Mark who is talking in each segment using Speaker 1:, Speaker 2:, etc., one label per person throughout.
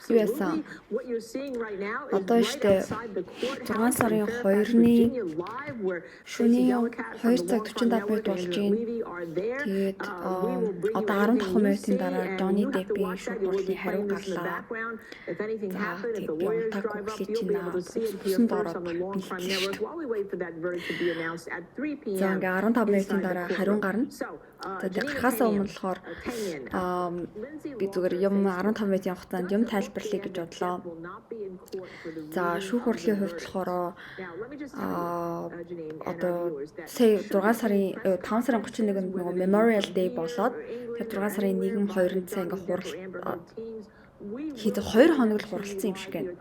Speaker 1: USA одоо штэ 6 сарын 2-ны шөнийн 2 цаг 45 минут болж байна. Тэгээд одоо 15 минутын дараа Johnny Depp-ийн шүүх хурлын хариу гарлаа. За тэгээд би унтаг хүлээж байна. Усанд ороод бэлтгэлээ шүү дээ. За ингээ 15 минутын дараа хариу гарна. За тэр гарахаасаа өмнө болохоор би зүгээр юм 15 минутын хугацаанд юм тайлбарлая гэж бодлоо. За шүүх хурлын хувьд болохоор одоо сая 6 сарын 5 сарын 31-нд нөгөө Memorial Day болоод тэр 6 сарын 1, 2-нд сая ингээ хурал хэд 2 хоног л хуралцсан юм шиг байна.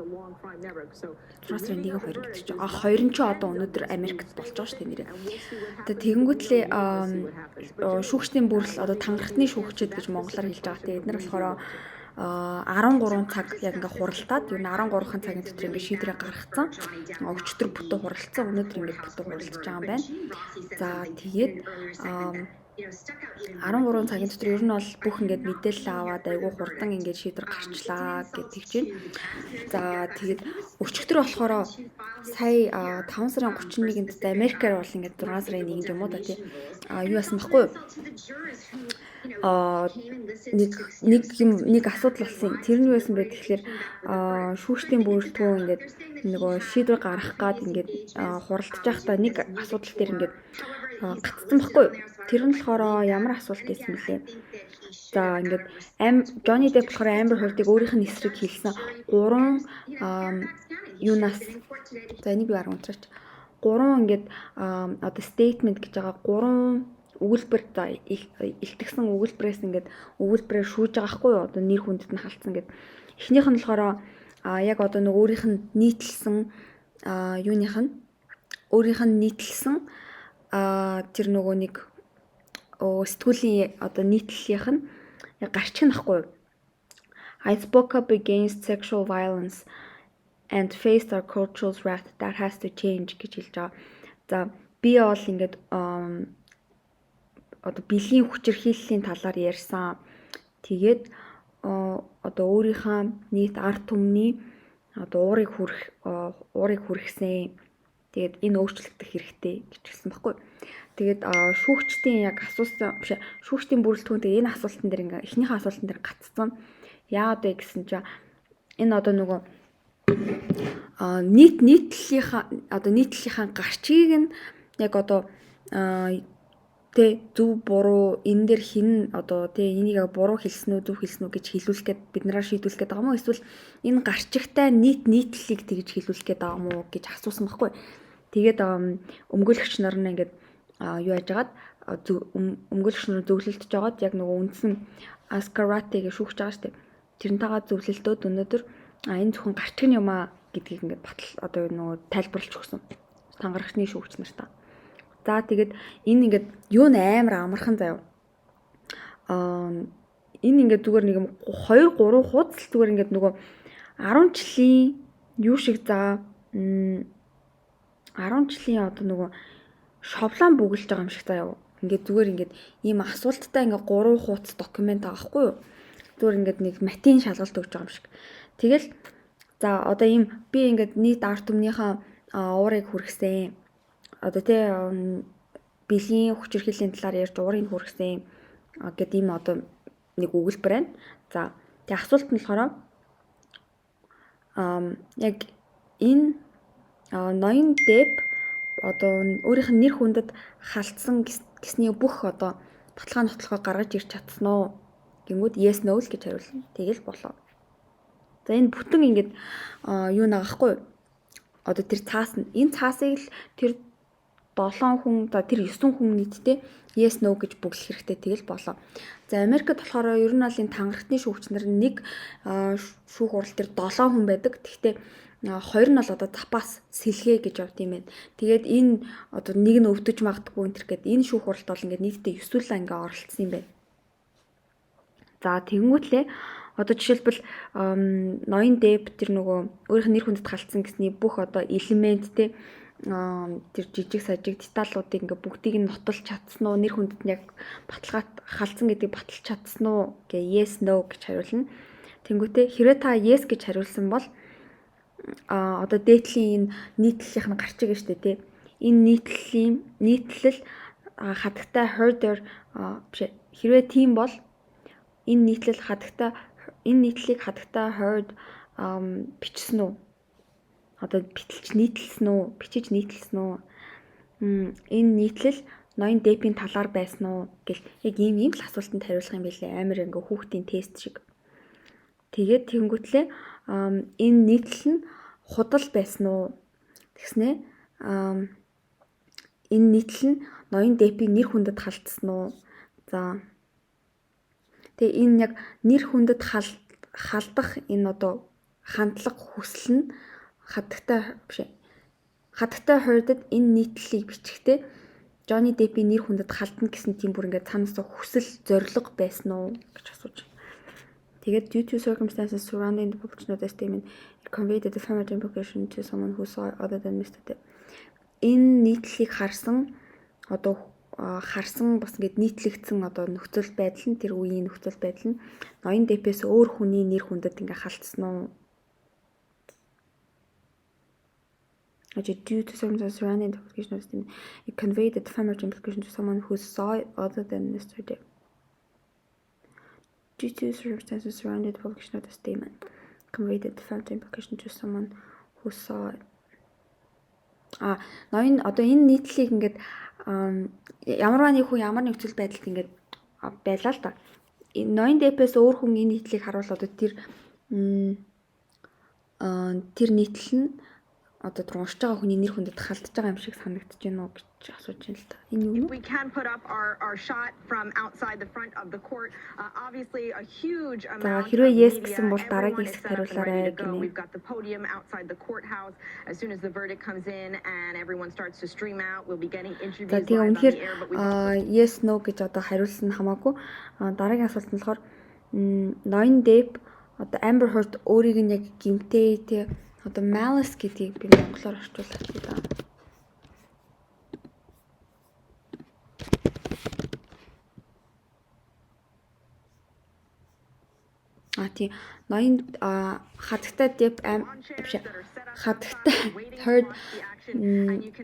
Speaker 1: 6 сарын 1, 2 гэдэг чинь 2 нь ч одоо өнөөдөр Америкт болж байгаа шүү дээ нэрээ. Тэгээ тэгэнгүүтлээ шүүгчдийн бүрэл одоо тангарахны шүүгчид гэж монголоор хэлж байгаа. Тэгээ эдгээр болохоор 13 цаг яг ингээ хуралдаад юу 13-ын цагийн дотор ингээ шийдвэрээ гаргацсан. Өчтөр бүтэн хуралцсан. Өнөөдөр ингээ бүтэн хуралдаж байгаа юм байна. За тэгээд 13 цагийн дотор ер нь бол бүх ингээд мэдээлэл аваад айгүй хурдан ингээд шийдвэр гарчлаа гэдэг чинь. За тэгээд өчигдөр болохоор сая 5 сарын 31-нд Америкаар бол ингээд 6 сарын 1 юм уу та тий. Юу яасан баггүй юу? Нэг асуудал болсон. Тэр нь юу байсан бэ гэхээр шүүгчдийн бүрэлдэхүүн ингээд нөгөө шийдвэр гаргах гад ингээд хуралдаж байхдаа нэг асуудал дээр ингээд гацсан баггүй юу? Тэр нь болохоор ямар асуулт байсан бэлээ. За ингээд Johnny Depp болохоор Amber Heard-ийг өөрийнх нь эсрэг хэлсэн 3 юунаас за энийг би арга унтраач. 3 ингээд одоо statement гэж байгаа 3 өгүүлбэр за илтгэсэн өгүүлбэрээс ингээд өгүүлбэрээр шүүж байгаа хгүй юу? Одоо нэр хүндэд нь халтсан гэдэг. Эхнийх нь болохоор яг одоо нэг өөрийнх нь нийтлсэн өөрийнх нь нийтлсэн тэр нөгөө нэг сэтгүүлийн одоо нийтлэлийнх нь гарчих нь ахгүй юу? I spoke up against sexual violence and faced our cultural wrath that has to change гэж хэлж байгаа. За би бол ингээд одоо бэлгийн хүчирхийллийн талаар ярьсан. Тэгээд одоо өөрийнхөө нийт ард түмний одоо уурыг хүрхсэн. Тэгээд энэ өөрчлөгдөх хэрэгтэй гэж хэлсэн баггүй. Тэгээд шүүгчдийн яг асуусан биш шүүгчдийн бүрэлдэхүүнтэй энэ асуултан дээр ингээ эхнийхээ асуултан дээр гацсан. Яагаад вэ гэсэн чинь энэ одоо нөгөө нийтлэлийнхаа гарчгийг нь яг одоо тэ зөв буруу энэ дээр хин одоо тэ энийг яг буруу хэлсэн үү зөв хэлсэн үү гэж хэлүүлэхэд бид нараа шийдүүлэх гээд байгаа юм уу эсвэл энэ гарчигтай нийтлэлийг тэгж хэлүүлэх гээд байгаа юм уу гэж асуусан байхгүй. Тэгээд өмгөөлөгч нар нь ингээд юу яажгаад өмгөөлөгч нар зөвлөлдөж жагаад яг нөгөө үндсэн Ascarate гэж шүүгч байгаа штеп. Тэрнтэйгээ зөвлөлдөөд өнөөдөр энэ зөвхөн гарчиг юм аа гэдгийг ингээд батал одоо нөгөө тайлбарлаж өгсөн. Тангарагчны шүүгч нартаа. За тэгээд энэ ингээд юу н амар амархан заяа. Энэ ингээд зүгээр нэг 2 3 хуудас зүгээр ингээд нөгөө 10 жилийн юу шиг за 10 жилийн одоо нөгөө шовлон бүгэлж байгаа юм шиг заяа. Ингээд зүгээр ингээд ийм асуулттай ингээд 3 хуудас документ байгаа хгүй юу? Зүгээр ингээд нэг матийн шалгалт өгж байгаа юм шиг. Тэгэл за одоо ийм би ингээд нийт ард түмнийхээ уурыг хүргэсэн. Одоо тэ бэлгийн хүчирхийллийн талаар ярьж уурыг хүргэсэн гэдэг ийм одоо нэг өгүүлбэр байна. За тэг асуулт нь болохоор яг энэ ноён Depp одоо өөрийнх нь нэр хүндэд халтсан гэсний бүх одоо баталгаа нотлохоо гаргаж ирч чадсан уу? Гингүүд yes no л гэж хариулна. Тэгэл болоо. За энэ бүтэн ингээд юу наагахгүй юу? Одоо тэр цаас нь энэ цаасыг л тэр 7 хүн за тэр 9 хүн нийтдээ yes no гэж бүглэх хэрэгтэй тэгэл болоо. За Америкт болохоор ер нь бол энэ тангарахны шүүгчнэр нэг шүүх хурал дээр 7 хүн байдаг. Гэхдээ 2 нь бол одоо запас сэлгээ гэж явд юм байна. Тэгээд энэ одоо нэг нь өвдөж магадгүй энэ төр гэдэг энэ шүүх хуралд бол ингээд нийтдээ 9 ингээ оролцсон юм байна. За тэгэнгүүтлээ одоо жишээлбэл ноён Depp тэр нөгөө өөрийнх нь нэр хүндэд халтсан гэсний бүх одоо элемент те тэр жижиг сажиг деталлуудыг ингээ бүгдийг нь нотолж чадсан уу? Нэр хүндэд нь яг баталгаат халдсан гэдгийг баталж чадсан уу? Гэ yes no гэж хариулна. Тэнгүүтээ хэрвээ та yes гэж хариулсан бол одоо дээдлийн энэ нийтлэлийнх нь гарч байгаа шүү дээ тий. Энэ нийтлэл хадагтай heard-оор биш хэрвээ тийм бол энэ нийтлэлийг хадагтай heard бичсэн үү? Одоо бичиж нийтлсэн үү? Энэ нийтлэл ноён депийн талаар байсан уу гэл яг ийм л асуултанд хариулах юм билээ. Амар ингээ хүүхдийн тест шиг. Тэгээд тэнгуүтлээ энэ нийтлэл нь худал байсан уу? Тэгснэ энэ нийтлэл нь ноён депийн нэр хүндэд халдсан уу? За. Тэгээ энэ яг нэр хүндэд халдах энэ одоо хандлага хүсэл нь хадагтай heard-д энэ нийтлэлийг бичихтэй Johnny Depp-ийн нэр хүндэд халдна гэсэн тийм бүр ингээд цаанаас хүсэл зориг байсан уу гэж асууж байна. Тэгээд due to circumstances surrounding the publication of the statement it conveyed a defamatory implication to someone who saw it other than Mr. Depp. Энэ нийтлэлийг харсан бас ингээд нийтлэгдсэн одоо нөхцөл байдал нь тэр үеийн нөхцөл байдал нь ноён Деппээс өөр хүний нэр хүндэд ингээд халдсан уу? Due to circumstances surrounding the publication of the statement, it conveyed a defamatory implication to someone who saw it other than Mr. Depp. Due to circumstances surrounding the publication of the statement, it conveyed a defamatory implication to someone who saw it. Ноён одоо энэ нийтлэлийг ингээд ямар нөхцөл байдалд ингээд байлаа л да. Ноён Деппээс өөр хүн энэ нийтлэлийг харуул одоо тэр нийтлэл нь одоо уншиж байгаа хүний нэр хүндэд халдж байгаа юм шиг санагдаж байна уу гэж асууж байна л та. Энэ юу вэ?
Speaker 2: We can put up our shot from outside the front of the court. Obviously a huge amount.
Speaker 1: Хэрвээ yes гэсэн бол дараагийн хэсэгт хариулаарай гэнэ.
Speaker 2: We've got the podium outside the courthouse. As soon as the verdict comes in and everyone starts to stream out, we'll be getting interviews live on the air.
Speaker 1: Yes no гэж одоо хариулсан хамаагүй. Дараагийн асуулт нь болохоор ноён Depp одоо Amber Heard өөрийг нь яг гимтэй тий одоо malice гэдгийг би монголоор орчуулах гэдэг юм. Тийм ноён хадагтай Depp хадагтай Heard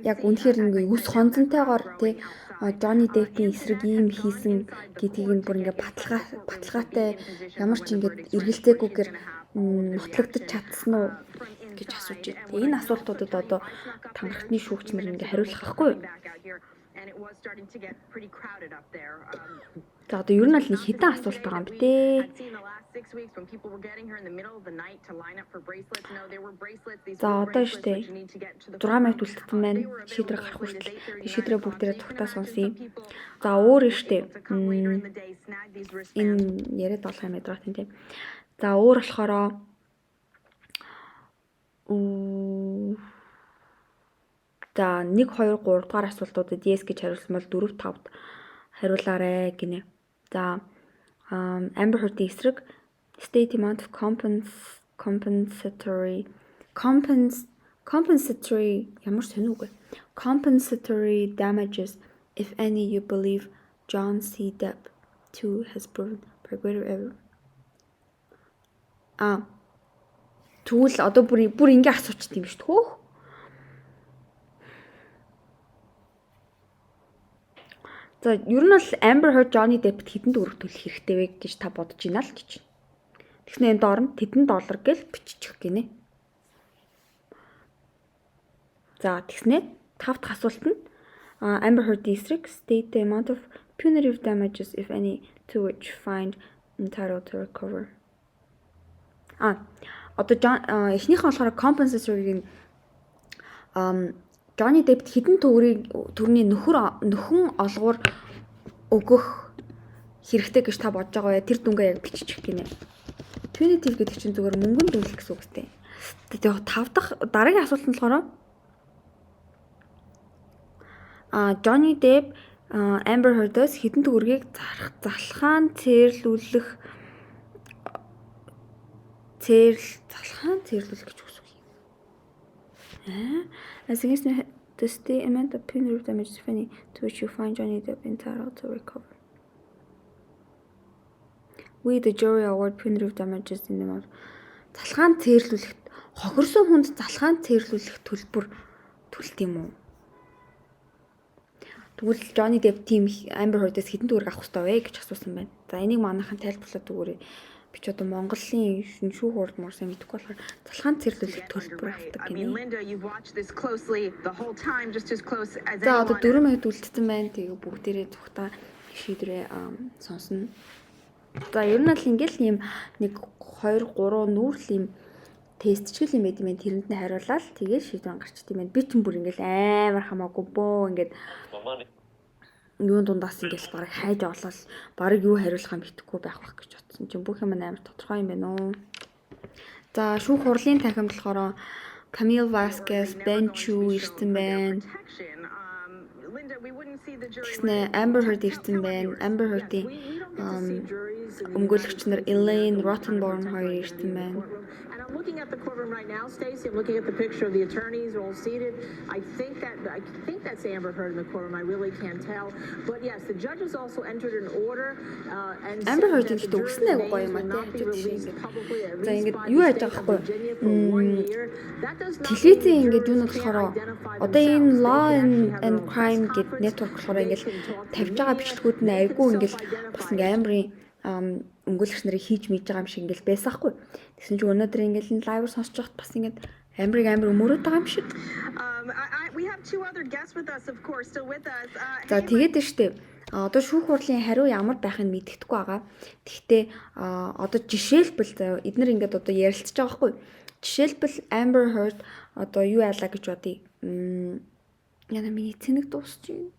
Speaker 1: яг үнэхээр ингээ үс хонзонтойгоор тий Johnny Depp-ийн эсрэг ийм хийсэн гэдгийг нь бүр ингээ баталгаатай ямар ч ингээ эргэлзээгүйгээр нотлогдож чадсан уу гэж асууж байна. Энэ асуултуудад одоо танхартны шүүгч нар ингээ хариулах байхгүй юу? За одоо ер нь л нэг хэдэн асуулт байгаа юм бэ те. За одоо штэ 6 минут үлдсэн байна. Шийдвэр гарах хүртэл шийдвэрээ бүгдээрээ цогтаа сонсъё. За өөр штэ энэ яриад болох юм байна тийм. За өөр болохоор за 1 2 3 дугаар асуултуудад yes гэж хариулсан бол 4 5-д хариулаарай гинэ. За Amber Heard-ийн эсрэг state amount of compensatory ямар сонир үг вэ? Compensatory damages if any you believe John C. Depp too has proven by greater evidence. Тэгвэл одоо бүр ингэ асуучих юм шүү дээ. За ер нь бол Amber Heard Johnny Depp-д хэдэн төгрөг төлөх хэрэгтэй вэ гэж та бодож байна л гэж. Тэгснэ энэ доор нь тэдэн доллар гэж биччих гинэ. За тэгснэ 5 дахь асуулт нь Amber Heard-ийн эсрэг state the amount of punitive damages if any to which find entitled to recover. Одоо эхнийх нь болохоор compensatory-ийн Johnny Depp хэдэн төгрөгийн нөхөн олгуур өгөх хэрэгтэй гэж та бодож байгаа бай. Тэр дүнгээ яг биччих гинэ. Punitive гэдэг чинь зүгээр мөнгөнд дүнлэх гэсэн үг үстэй. Тэгээд 5 дахь дараагийн асуулт нь болохоор Johnny Depp Amber Heard-оос хэдэн төгрөгийг залхаан цээрлүүлэх гэж үгс үг юм. As against Does the amount of punitive damages, if any, to which you find Johnny Depp entitled to recover? We the jury award punitive damages in the amount. Залхаанд цээрлүүлэх хохирсон хүнд залхаанд цээрлүүлэх төлбөр төлт юм уу? Тэгвэл Johnny Depp team Amber Heard-ээс хэдэн төгрөг авах хэрэгтэй вэ гэж асуусан байна. За энийг манайхан тайлбарлаад өгөөрэй. Би ч одоо Монголын шүүх хурд морсан мэдэхгүй болохоор залхаанд цээрлүүлэх төлбөр авдаг гинэ. За одоо 4 минут үлдсэн байна. Тэгээ бүгдээрээ зүгтаа шийдвэрээ сонсно. За ер нь л ингээл ийм 1 2 3 нүүрл ийм тест ч юм байд юм. Тэрэнд нь хариулаад тэгээд шийдвэр гарчт юм байна. Би ч бүр ингээл амар хамаагүй бөө ингээд юун дундаас ингээл бараг хайж олол бараг юу хариулах юм итгэхгүй байх байх гэж бодсон чинь бүх юм амар тодорхой юм байна уу. За шүүх хурлын танхимд болохоор Camille Vasquez, Ben Chu ирсэн байна. Тэгснэ Amber Heard ирсэн байна. Amber Heard-ийн өмгөөлөгч нар Elaine Rottenborn хоёр ирсэн байна.
Speaker 3: Looking at the courtroom right now, Stacey, I'm looking at the picture of the attorneys all seated. I think that's Amber Heard in the courtroom. I really can't tell. But yes, the judges also entered an order and
Speaker 1: Amber Heard гэдэг үгснээ гоё юм аа тийм. За ингээд юу яаж байгаа байхгүй. Телевизэн ингээд юу нь болохоор одоо энэ Law and Crime гэдэг network болохоор ингээд тавьж байгаа бичлэгүүд нь айгүй ингээд бас ингээд Amber-ийн өмгөөлөгч нарыг хийж мэдж байгаа юм шиг ингээл байсаахгүй. Тэгсэн чинь өнөөдөр ингээл лайваар сонсож байхад бас ингээд амар өмөрөөд байгаа юм шиг. За тэгээд нь штэ. Одоо шүүх хурлын хариу ямар байхыг мэддэхгүй байгаа. Гэхдээ одоо жишээлбэл эднэр ингээд одоо ярилцж байгаа байхгүй. Жишээлбэл Amber Heard одоо юу яалаа гэж бодъё. Яна миний цэник дуусч юм.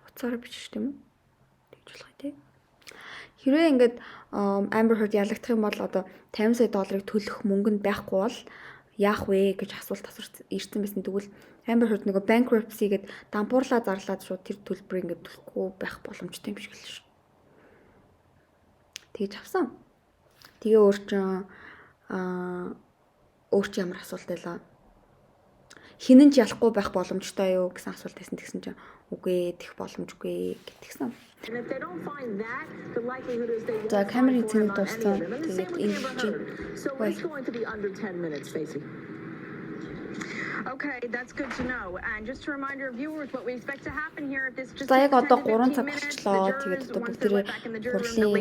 Speaker 1: Уцаараа бичиж тийм үү? Тэгж болох тийм. Хэрвээ ингээд Amber Heard ялагдах юм бол одоо 50 сая долларыг төлөх мөнгө нь байхгүй бол яах вэ гэж асуулт ирсэн байсан. Тэгвэл Amber Heard нөгөө bankruptcy гэд дампуурлаа зарлаад шууд тэр төлбөрийг ингээд төлөхгүй байх боломжтой юм шиг л шүү. Тэгж авсан. Тэгээ өөр чинь ямар асуулт байлаа. Хинэн ч ялахгүй байх боломжтой юу гэсэн асуулт байсан. Тэгсэн чинь үгүй тэгэх боломжгүй гэтгсэн. За камерын цэник дууссан. Тэгээд энэ чинь
Speaker 2: Okay, that's good to know. And just to remind our viewers what we expect to happen here if this just
Speaker 1: За яг одоо 3 цаг болчихлоо. Тэгээд одоо бүгдээ хурлын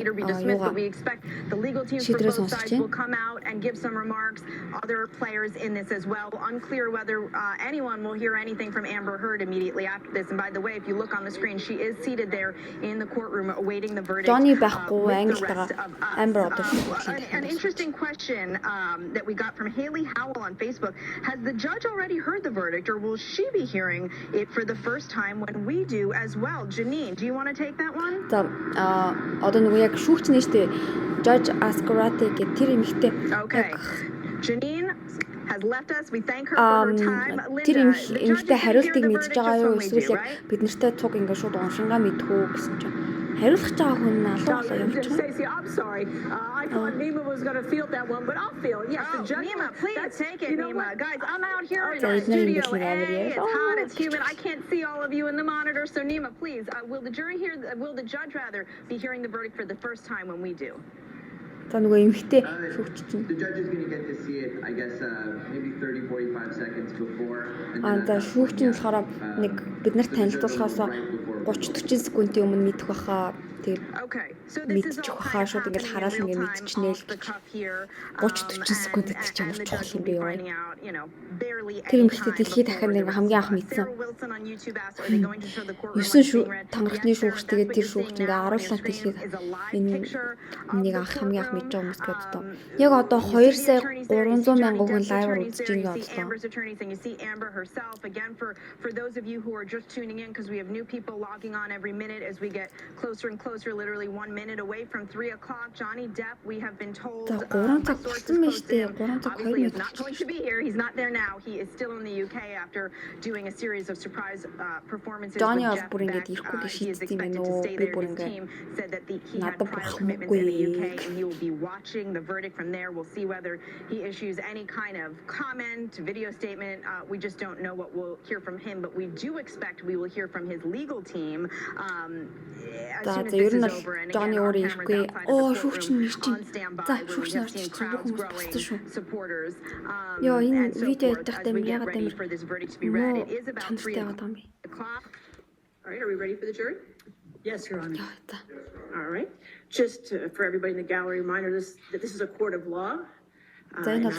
Speaker 2: we expect the legal teams for both sides will come out and give some remarks. Other players in this as well. Unclear whether anyone will hear anything from Amber Heard immediately after this. And by the way, if you look on the screen, she is seated there in the courtroom awaiting the verdict.
Speaker 1: Johnny байхгүй Англитаа Amber одоо
Speaker 2: An interesting question that we got from Haley Howell on Facebook. Has the judge already heard the verdict, or will she be hearing it for the first time when we do as well? Janine, do you want to take that one?
Speaker 1: За одоо нөгөө яг шүүгч нь штэ Judge Ascarate гэх тэр эмэгтэй.
Speaker 2: Okay. Janine has left us. We thank her for her time.
Speaker 1: Тэр эмэгтэй хариултыг мэдж байгаа юу эсвэл яг бид нартай цуг ингээд шууд уншингаа мэдхүү гэсэн чинь хариулах байгаа хүн нь алуу болоо явж байгаа.
Speaker 3: Stacey, I'm sorry. I thought Nima was going to field that one, but I'll field. Yes, the judge.
Speaker 2: Nima, please take it, Nima. Guys, I'm out here in the studio. It's hot, it's humid. I can't see all of you in the monitor. So Nima, please, will the judge be hearing the verdict for the first time when we do?
Speaker 1: За нөгөө эмэгтэй шүүгч чинь.
Speaker 4: The judge is going to get to see it, I guess, maybe 30-45 seconds before.
Speaker 1: За шүүгч нь болохоор нэг бид нарт танилцуулахаас 30-40 секундын өмнө мэдэх баха. Тэгээд мэдчих баха шууд ингээд хараад ингээд мэдчихнэ л гэж. 30-40 секунд гэдэг чинь ямар чухал юм бэ юу? Тэр эмэгтэй дэлхийд дахин нэг хамгийн анх мэдсэн. 9 танхны шүүгч тэгээд тэр шүүгч ингээд арууллаа дэлхийд энэ нэг хамгийн анх мэдж байгаа хүмүүс гэдэг одоо. Яг одоо 2 сая 300 мянган хүн лайваар үзэж байгаа боллоо.
Speaker 2: For those of you who are just tuning in because we have new people logging on every minute as we get closer and closer closer, literally 1 minute away from 3 o'clock. Johnny Depp, we have been told
Speaker 1: За,
Speaker 2: by
Speaker 1: 3 цаг
Speaker 2: sources
Speaker 1: болсон байж
Speaker 2: close to
Speaker 1: тээ.
Speaker 2: him,
Speaker 1: 3 цаг 2
Speaker 2: obviously is
Speaker 1: минут.
Speaker 2: not going to be here. He's not there now. He is still in the UK after doing a series of surprise performances
Speaker 1: Johnny
Speaker 2: with
Speaker 1: бол
Speaker 2: Jeff
Speaker 1: бүр
Speaker 2: Beck.
Speaker 1: ингээд ирэхгүй гэж
Speaker 2: He is
Speaker 1: шийдсэн юм
Speaker 2: expected
Speaker 1: байна
Speaker 2: to
Speaker 1: уу?
Speaker 2: stay
Speaker 1: Би
Speaker 2: there.
Speaker 1: бүр
Speaker 2: His
Speaker 1: ингээд
Speaker 2: team said that he had
Speaker 1: надад
Speaker 2: prior
Speaker 1: бурхан
Speaker 2: commitments in the UK,
Speaker 1: үгүй.
Speaker 2: and he will be watching the verdict from there. We'll see whether he issues any kind of comment, video statement. We just don't know what we'll hear from him, but we do expect we will hear from his legal team as soon as this is over. And again,
Speaker 1: Johnny
Speaker 2: our
Speaker 1: өөрөө
Speaker 2: cameras
Speaker 1: ирэхгүй.
Speaker 2: outside of the
Speaker 1: шүүгч нь
Speaker 2: courtroom
Speaker 1: ирж
Speaker 2: on
Speaker 1: байна.
Speaker 2: standby,
Speaker 1: За,
Speaker 2: where we
Speaker 1: шүүгч нь
Speaker 2: have
Speaker 1: орж
Speaker 2: seen
Speaker 1: ирсэн.
Speaker 2: crowds
Speaker 1: Бүх хүмүүс босдсон шүү.
Speaker 2: welcoming supporters
Speaker 1: Яа, энэ
Speaker 2: and so
Speaker 1: видео
Speaker 2: forth
Speaker 1: ядах
Speaker 2: as
Speaker 1: тайм
Speaker 2: we get
Speaker 1: ягаад
Speaker 2: ready
Speaker 1: таймэр
Speaker 2: for this verdict to be read. It is about 3
Speaker 1: чанартай байгаа юм бэ?
Speaker 2: o'clock.
Speaker 3: All right, are we ready for the jury? Yes, Your Honor.
Speaker 1: Яа, за.
Speaker 3: All right. Just for everybody in the gallery, reminder that this is a court of law. Regardless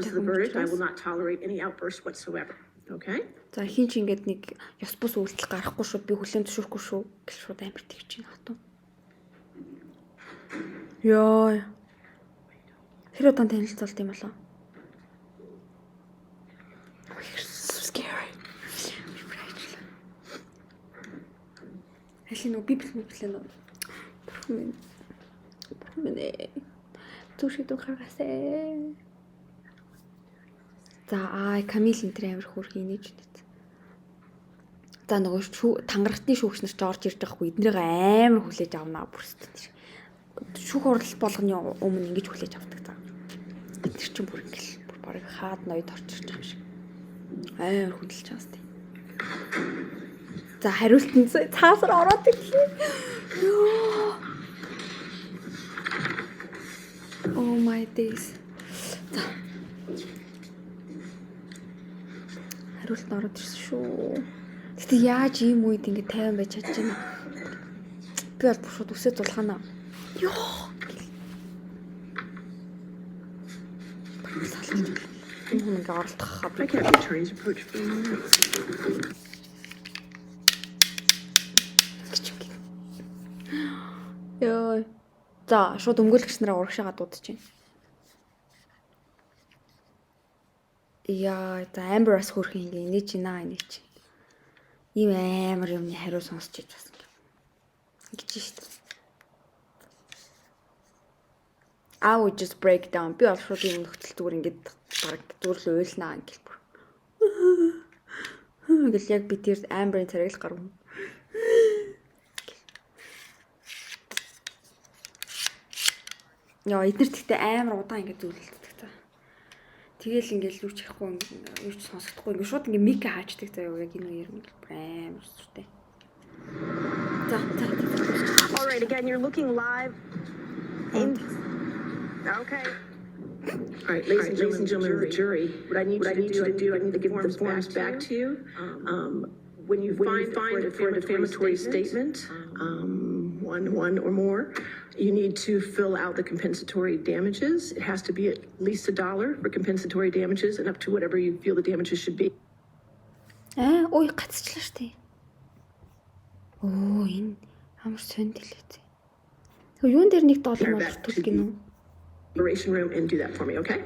Speaker 3: of the verdict, I will not tolerate any outbursts whatsoever. Okay?
Speaker 1: За, хин ч ингээд нэг ёс бус үйлдэл гарахгүй шүү. Би хүлээн зөвшөөрөхгүй шүү. Гэл шууд амар тэгж байна хатуу. Яа. Тэр удаан танилцуулт юм болоо. So scary. Хэлин үү библэн үү. Минь. Түшидэн харгасаа. За Камил энэ төр амир хөөрхий нээж нэт. За нөгөө тангарахтны шүүгч нар ч орж ирж байгаа хгүй эднэрийг амар хүлээж авнаа бүрстэн. Шүүх хурал болгоны өмнө ингэж хүлээж авдаг за. Бид нар чинь бүр ингээл бүр барыг хаад ноёд орчирч байгаа юм шиг. Амар хөдөлж байгаа сте. За хариултанд цаасар ороод ирлээ. Oh my days. За. Хариулт нь ороод ирсэн шүү. Гэтэ яаж ийм үед ингэ 50 байж чадж байна. Би бол бүр шууд үсээ зулхана. Ёо. Энэ хүн ингэ оролдох хаа.
Speaker 3: I can't attorney's approach for a moment.
Speaker 1: Ёо. За, шууд өмгөөлөгч нараа урагшаага дуудаж байна. Яа, за Amber-аас хөрх ингэ инээж байна инээж. Ийм амар юмны хариу сонсч иж бас ингэж шүү дээ. I would just break down. Би бол шууд юм нөхцөл зүгээр ингээд баг зүгээр л уйлнаа ингээл бүр. Ингээл яг би тэр Amber-ийн царайг л гаргав. Яа, эдгээр тэгтээ амар удаан ингэ зүйлэлдэг та. Тэгэл ингээл юу ч хийхгүй юу ч сонсохдохгүй ингэ шууд ингэ мик хаачдаг заяа яг энэ үеэр амар сүртэй. За.
Speaker 2: All right, again, you're looking live in. Okay.
Speaker 3: All right, ladies and gentlemen of the jury, what I need you to do, I need to give the forms back to you. When you find for a defamatory statement, one or more, you need to fill out the compensatory damages. It has to be at least $1 for compensatory damages and up to whatever you feel the damages should be.
Speaker 1: Ой, гацчлаа штэ. Оо, энэ амар сонд хэлээ. Тэг юун дээр нэг $1 молор төлөх гинөө.
Speaker 3: Liberation room and do that for me, okay?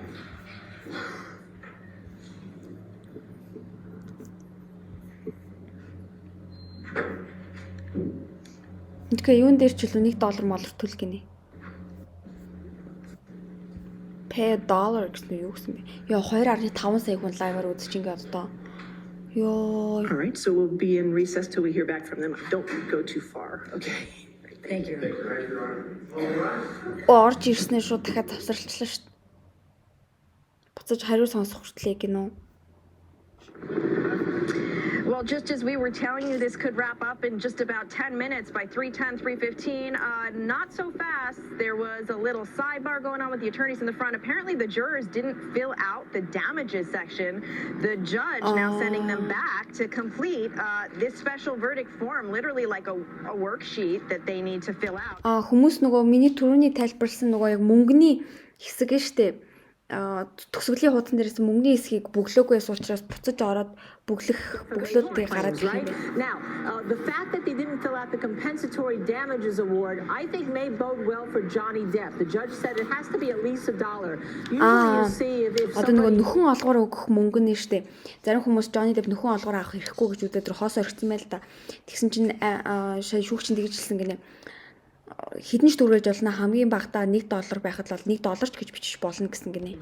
Speaker 1: Тэгээ юун дээр ч илүү $1 молор төлөх гинэ. Pay $1 гэсэн нь юу гэсэн бэ? Яа 2.5 сая хүн лайваар үзэж ингээд одоо. Ёо.
Speaker 3: All right, so we'll be in recess till we hear back from them. Don't go too far, okay? Thank you.
Speaker 1: Орж ирснээр шууд дахиад завсарлалаа шүү дээ. Буцаж хариу сонсох хүртлээ гинөө.
Speaker 2: Well, just as we were telling you, this could wrap up in just about 10 minutes by 3:10, 3:15. Not so fast. There was a little sidebar going on with the attorneys in the front. Apparently, the jurors didn't fill out the damages section. The judge now sending them back to complete this special verdict form, literally like a worksheet that they need to fill out.
Speaker 1: Хүмүүс нөгөө миний түрүүний тайлбарлсан нөгөө яг мөнгөний хэсэг нь штэ. Төгсгөлийн хуудсан дээрээс мөнгөний хэсгийг бөглөөгүйс учраас буцаж ороод бөглөөдөө гараад ирэх юм байна.
Speaker 3: Now, the fact that they didn't fill out the compensatory damages award, I think may bode well for Johnny Depp. The judge said it has to be at least $1. Usually you see if
Speaker 1: одоо нөгөө нөхөн олгоор өгөх мөнгө нь штэ. Зарим хүмүүс Johnny Depp нөхөн олгоор авах хэрэггүй гэж үзээд тэр хоос орчихсан байл та. Тэгсэн чинь шүүгч нь тэгж хэлсэн гинэ. хэдэн ч төгрөж болно хамгийн багадаа $1 байхад бол $1 ч гэж бичиж болно гэсэн гинэ.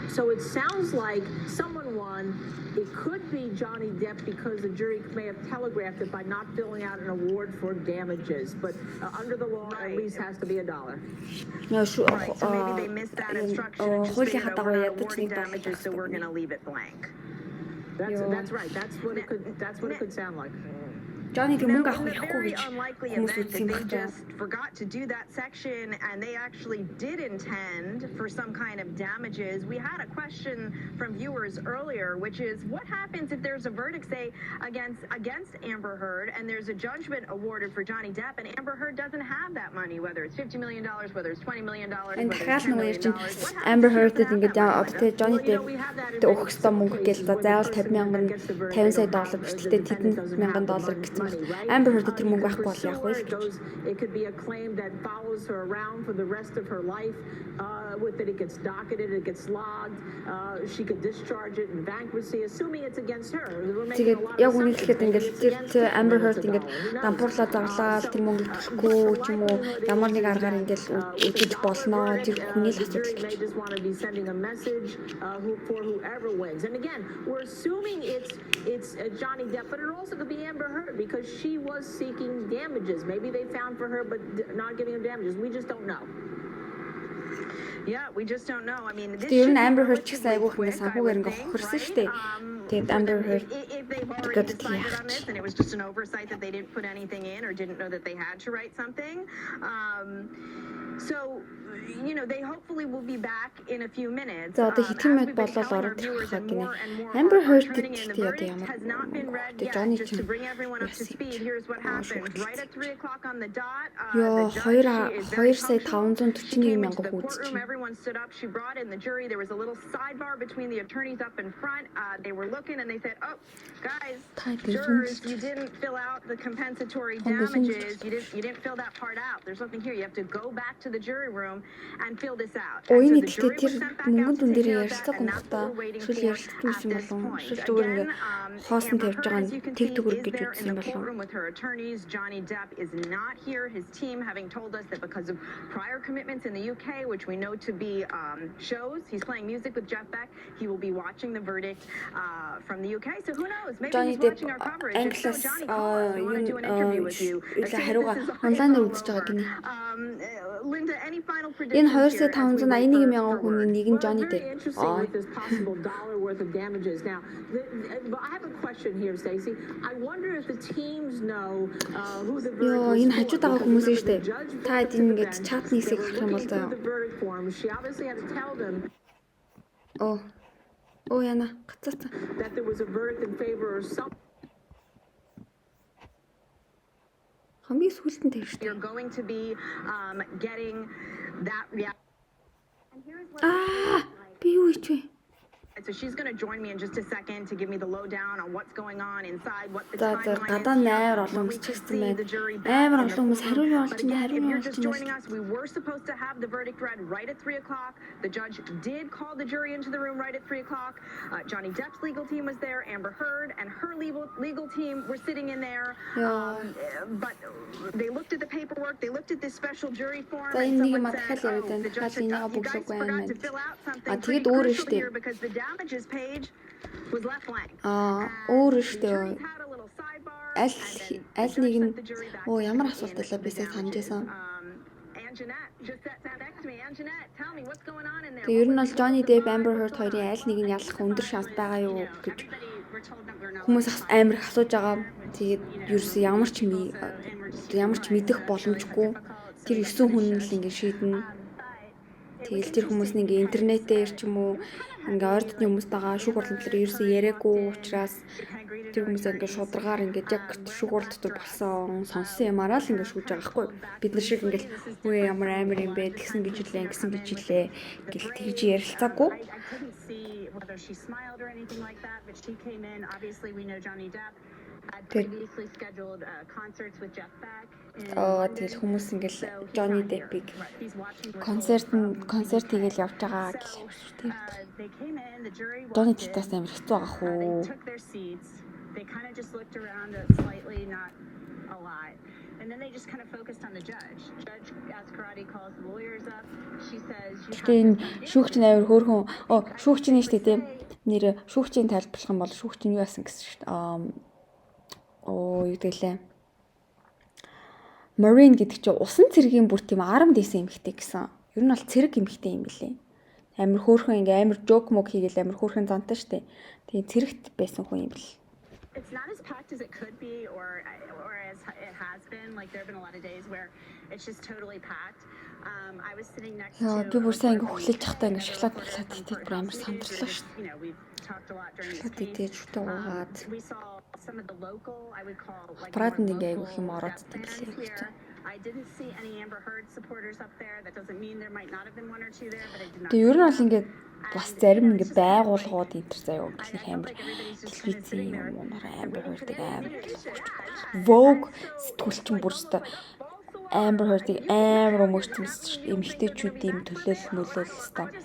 Speaker 3: So it sounds like someone won. It could be Johnny Depp because the jury may have telegraphed it by not filling out an award for damages. But under the law, at least has to be $1.
Speaker 2: Right, so maybe they missed that instruction and just figured, oh, we're not awarding damages, so we're going to leave it blank.
Speaker 3: That's right. That's what it could sound like.
Speaker 1: Johnny
Speaker 2: Now,
Speaker 1: мөнгө
Speaker 2: in
Speaker 1: авах
Speaker 2: the
Speaker 1: хэрэггүй
Speaker 2: very
Speaker 1: гэж
Speaker 2: unlikely
Speaker 1: хүмүүс
Speaker 2: event
Speaker 1: үзсэн
Speaker 2: that
Speaker 1: байх
Speaker 2: they
Speaker 1: таа.
Speaker 2: just forgot to do that section and they actually did intend for some kind of damages, we had a question from viewers earlier, which is what happens if there's a verdict, say, against Amber Heard and there's a judgment awarded for Johnny Depp and Amber Heard doesn't have that money, whether it's $50 million, whether it's $20 million, whether
Speaker 1: Энэ
Speaker 2: it's
Speaker 1: дахиад
Speaker 2: $10
Speaker 1: нөгөө
Speaker 2: million.
Speaker 1: ярьж
Speaker 2: What happens
Speaker 1: Amber
Speaker 2: if she
Speaker 1: Heard-д
Speaker 2: doesn't have
Speaker 1: ингээд
Speaker 2: that money,
Speaker 1: одоо тэгээ Johnny Depp өгөх ёстой мөнгө гээл за заавал $50,000 $50,000 бичилтэй $100,000 гэсэн бол Amber Heard тэр мөнгө байхгүй бол яах вэ гэж.
Speaker 3: It could be a claim that follows her around for the rest of her life. With it gets docketed, it gets logged. She could discharge it in bankruptcy, assuming it's against her.
Speaker 1: Тэгээд яг үнийг хэлэхэд ингээд тэр Amber Heard ингээд дампуурлаа зарлаа тэр мөнгө өгөхгүй ч юм уу ямар нэг аргаар ингээд үдэж болно тэр хүний л асуудал гэж.
Speaker 3: They just want to be sending a message for whoever wins. And again, we're assuming it's Johnny Depp, but it also could be Amber Heard because she was seeking damages. Maybe they found for her, but not giving her damages. We just don't know.
Speaker 2: Yeah, we just don't know. I mean, this
Speaker 1: Тэр
Speaker 2: should
Speaker 1: нь
Speaker 2: be
Speaker 1: Amber Heard ч гэсэн
Speaker 2: relatively
Speaker 1: айгүйх
Speaker 2: quick,
Speaker 1: ингээд
Speaker 2: I
Speaker 1: санхүүгээр
Speaker 2: would
Speaker 1: ингээд
Speaker 2: think,
Speaker 1: хохирсон
Speaker 2: right?
Speaker 1: шүү дээ. Тэгээд Amber Heard
Speaker 2: If they've already
Speaker 1: God,
Speaker 2: decided
Speaker 1: yeah.
Speaker 2: on this and it was just an oversight that they didn't put anything in or didn't know that they had to write something. So, you know, they hopefully will be back in a few minutes.
Speaker 1: За одоо хэдэн минут болол ороод ирэх хаа гинэ. Amber Heard гэдэг одоо ямар тэг Johnny
Speaker 2: just to bring everyone up to speed. Here's what happened. Right at 3 o'clock on the dot.
Speaker 1: Ёо 2,541,000
Speaker 2: courtroom, everyone stood up. She brought in the jury. There was a little sidebar between the attorneys up in front. They were looking and they said, "Oh, guys, jurors, you didn't fill out the compensatory damages. You didn't fill that part out. There's something here. You have to go back to the jury room and fill this out."
Speaker 1: Ууны гэхдээ тэр мөнгөнд үн дээр ярилцлага гомхтой шил ярилцсан юм болов. Шил зүгээр ингээд хоосон тавьж байгаа нь тэг төгрөг гэж үзсэн болов.
Speaker 2: With her attorneys, Johnny Depp is not here. His team having told us that because of prior commitments in the UK, which we know to be shows, he's playing music with Jeff Beck. He will be watching the verdict from the UK. So who knows? Maybe
Speaker 1: Johnny
Speaker 2: he's
Speaker 1: Depp
Speaker 2: watching our coverage.
Speaker 1: Anglас
Speaker 2: Johnny, call us. We want to do an interview with you.
Speaker 1: хариуга онлайнаар үзэж байгаа гинэ.
Speaker 2: Linda, any final
Speaker 1: Энэ
Speaker 2: predictions here?
Speaker 1: 2,591,000 хүний нэг нь Johnny Depp.
Speaker 3: Very interesting with this possible dollar worth of damages. Now, I have a question here, Stacey. I wonder if the teams know who the verdict
Speaker 1: Ёо
Speaker 3: was
Speaker 1: энэ
Speaker 3: for.
Speaker 1: хажууд байгаа хүмүүс шүү дээ.
Speaker 3: Judge
Speaker 1: Та хэд ингэж чатны хэсэг харах юм бол
Speaker 3: looking
Speaker 1: заа.
Speaker 3: through the verdict form. She obviously had to tell them
Speaker 1: Оо яна гацаацсан.
Speaker 3: that there was a verdict in favor or something.
Speaker 1: Хамгийн сүүлд нь тэр шүү дээ.
Speaker 2: You're going to be getting that reaction.
Speaker 1: Би юу хийвэ?
Speaker 2: So she's going to join me in just a second to give me the lowdown on what's going on inside, what the
Speaker 1: За
Speaker 2: timeline
Speaker 1: гадаа
Speaker 2: is.
Speaker 1: нээр олон хүмүүс чигсэн байна. Амар олон хүмүүс хариу
Speaker 2: But
Speaker 1: олж
Speaker 2: again, if
Speaker 1: хариу
Speaker 2: you're
Speaker 1: олж
Speaker 2: just joining us, we were supposed to have the verdict read right at 3 o'clock. The judge did call the jury into the room right at 3 o'clock. Johnny Depp's legal team was there. Amber Heard and her legal team were sitting in there. But they looked at the paperwork. They looked at this special jury form.
Speaker 1: За
Speaker 2: And
Speaker 1: энэ нэг юм
Speaker 2: someone said,
Speaker 1: дахиад
Speaker 2: "Oh,
Speaker 1: яриад
Speaker 2: the
Speaker 1: байна.
Speaker 2: judge said,
Speaker 1: Дахиад
Speaker 2: you guys
Speaker 1: энийг бүглэг
Speaker 2: forgot
Speaker 1: байна.
Speaker 2: to fill out something
Speaker 1: Тэгээд
Speaker 2: pretty
Speaker 1: өөр
Speaker 2: crucial
Speaker 1: штэ.
Speaker 2: here because the damages page was left blank."
Speaker 1: Өөр штэ.
Speaker 2: Had a little sidebar.
Speaker 1: Аль нэг нь ямар асуулт байлаа би сая санаж байсан.
Speaker 2: Jeanette just sat down next to me. Jeanette, tell me what's going on in there.
Speaker 1: Тэгээ ер нь бол Johnny Depp, Amber Heard хоёрын аль нэг нь ялах өндөр шанс байгаа юу гэж хүмүүс амар их асууж байгаа. Тэгээд ерөөсөө ямар ч мэдэх боломжгүй. Тэр 9 хүн л ингэ шийднэ. Тэгэл тэр хүмүүс нэг интернетээр ч юм уу ингээ ойр дотны хүмүүстэйгээ шүүх хурлаар ерөөсөө яриаггүй учраас тэр хүмүүс ингээ шударгаар ингээ яг шүүх хурл дотор болсон сонссон юмараа л ингээ шүүж байгаа байхгүй. Бид нар шиг ингээл үе ямар амар юм бэ тэгсэн гэж хэлээ гэл тэгж ярилцаагүй.
Speaker 5: Whether she smiled or anything like that, but she came in. Obviously, we know Johnny Depp had
Speaker 1: Good.
Speaker 5: previously scheduled concerts with Jeff Beck.
Speaker 1: Тэгэл хүмүүс ингээл Johnny Depp-ийг концерт хийгээл явж байгаа гэх юм шүү дээ.
Speaker 5: They came in, the jury
Speaker 1: Johnny
Speaker 5: walked in.
Speaker 1: Depp-аас амар хэцүү байгаа
Speaker 5: They
Speaker 1: хөө.
Speaker 5: took their seats. They kind of just looked around slightly, not a lot. And And then they just kind of focused on the judge. Judge Ascarati calls the lawyers up. She says you have
Speaker 1: Гэтэ энэ
Speaker 5: this foundation.
Speaker 1: шүүгч амар хөөрхөн шүүгч нь шүү дээ тийм. Нэр шүүгчийн тайлбарлах юм бол шүүгч нь юу яасан гэсэн шүү дээ. Юу гэлээ. Marine гэдэг чинь усан цэргийн бүр тийм арам дэсэн эмэгтэй гэсэн. Ер нь бол цэрэг эмэгтэй юм билээ. Амар хөөрхөн ингээ амар жоок мог хийгээл амар хөөрхөн зантай штэ. Тэгээ цэрэгт байсан хүн юм бэл.
Speaker 5: It's not as packed as it could be or as it has been. Like there have been a lot of days where it's just totally packed. I was sitting next to
Speaker 1: Би бүр сайн ингээ хүлээж чахтаа ингээ шоколад идээд бүр амар сандралаа штэ.
Speaker 5: you know, we've talked a lot during this
Speaker 1: Шоколад идээд
Speaker 5: case.
Speaker 1: шүтээ уугаад.
Speaker 5: We saw some of the local, I would call like
Speaker 1: Парад
Speaker 5: more
Speaker 1: нэг айгуу
Speaker 5: local
Speaker 1: хэм ороод
Speaker 5: death
Speaker 1: идэв
Speaker 5: fans
Speaker 1: лээ.
Speaker 5: here. I didn't see any Amber Heard supporters up there. That doesn't mean there might not have been one or two there, but I did not.
Speaker 1: Тэгээ ер нь бол ингээ бас зарим ингээ байгууллагууд энтер заяа гэх амар телевизийн юм амар хөрдөг амар Vogue сэтгүүлчин бүрстэ Amber Heard-ийг амар өмөрчмөс эмэгтэйчүүдийн төлөөлөл мөлөөл хэвээр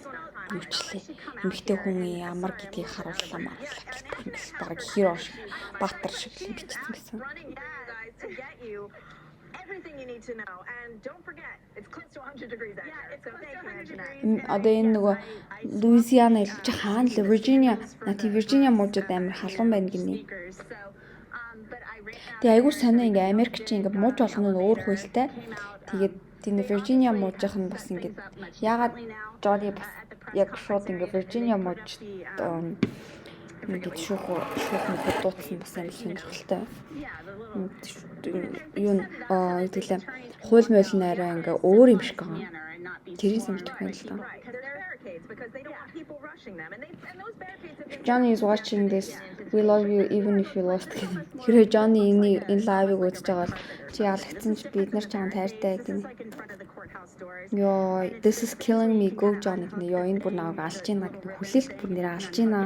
Speaker 1: юучлээ. Эмэгтэй хүн ямар гэдгийг харууллаа маруулаа. Бараг хиро шиг баатар шиг бичсэн гэсэн.
Speaker 2: Everything you need to know, and don't forget, it's close to 100 degrees out there. So thank you, Anjanette.
Speaker 1: Одоо энэ нөгөө Луизиана илж хаана л Виржиниа Виржиниа мужид амар халуун байна гинэ. Тэгээ айгуу сонио ингээ Америк чи ингээ мууж болгоно нь өөр хуйлтай. Тэгээд тийм Виржиниа мужийнх нь бас ингээ ягаад Жонни бас яг шууд ингээ Виржиниа мужид ингээд шүүхэн дуудсан бас амар сонирхолтой. Юу нэгэлээ хууль мойл нэрээ ингээ өөр юм шиг байгаа. Тэрийг мэдэх юм л та. Johnny is watching this. We love you even if you lost. Хэрвээ Johnny энэ лайвыг үзэж байгаа бол чи ялагдсан ч бид нар чамд хайртай гэнэ. Ёо, this is killing me. Go Johnny гэнэ. Ёо, энэ бүр намайг алж ийна гэнэ. Хүлээлт бүр нэрээ алж ийна.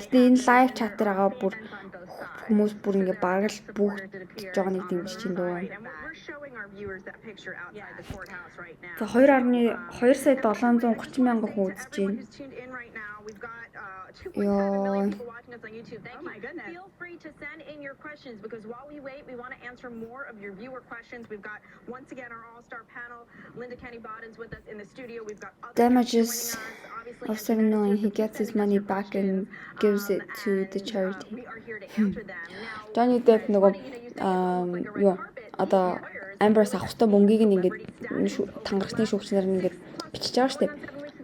Speaker 1: Гэтэ энэ лайв чат дээр байгаа бүр хүмүүс бүр ингээ бараг л бүгд Johnny-г дэмжиж чинь дөө. За 2.2 сая 730 мянган хүн үзэж байна. Ёо.
Speaker 2: Feel free to send in your questions because while we wait, we want to answer more of your viewer questions. We've got once again our all-star panel, Linda Kenny Bodden's with us in the studio. We've got
Speaker 1: Damages of 7 million. He gets his money back and gives it to the charity.
Speaker 2: We are here to answer them. Now,
Speaker 1: Johnny Depp нөгөө юу одоо Amber-аас авах ёстой мөнгийг нь ингээд тангарахны шүүгчнэр нь ингээд бичиж байгаа шүү дээ.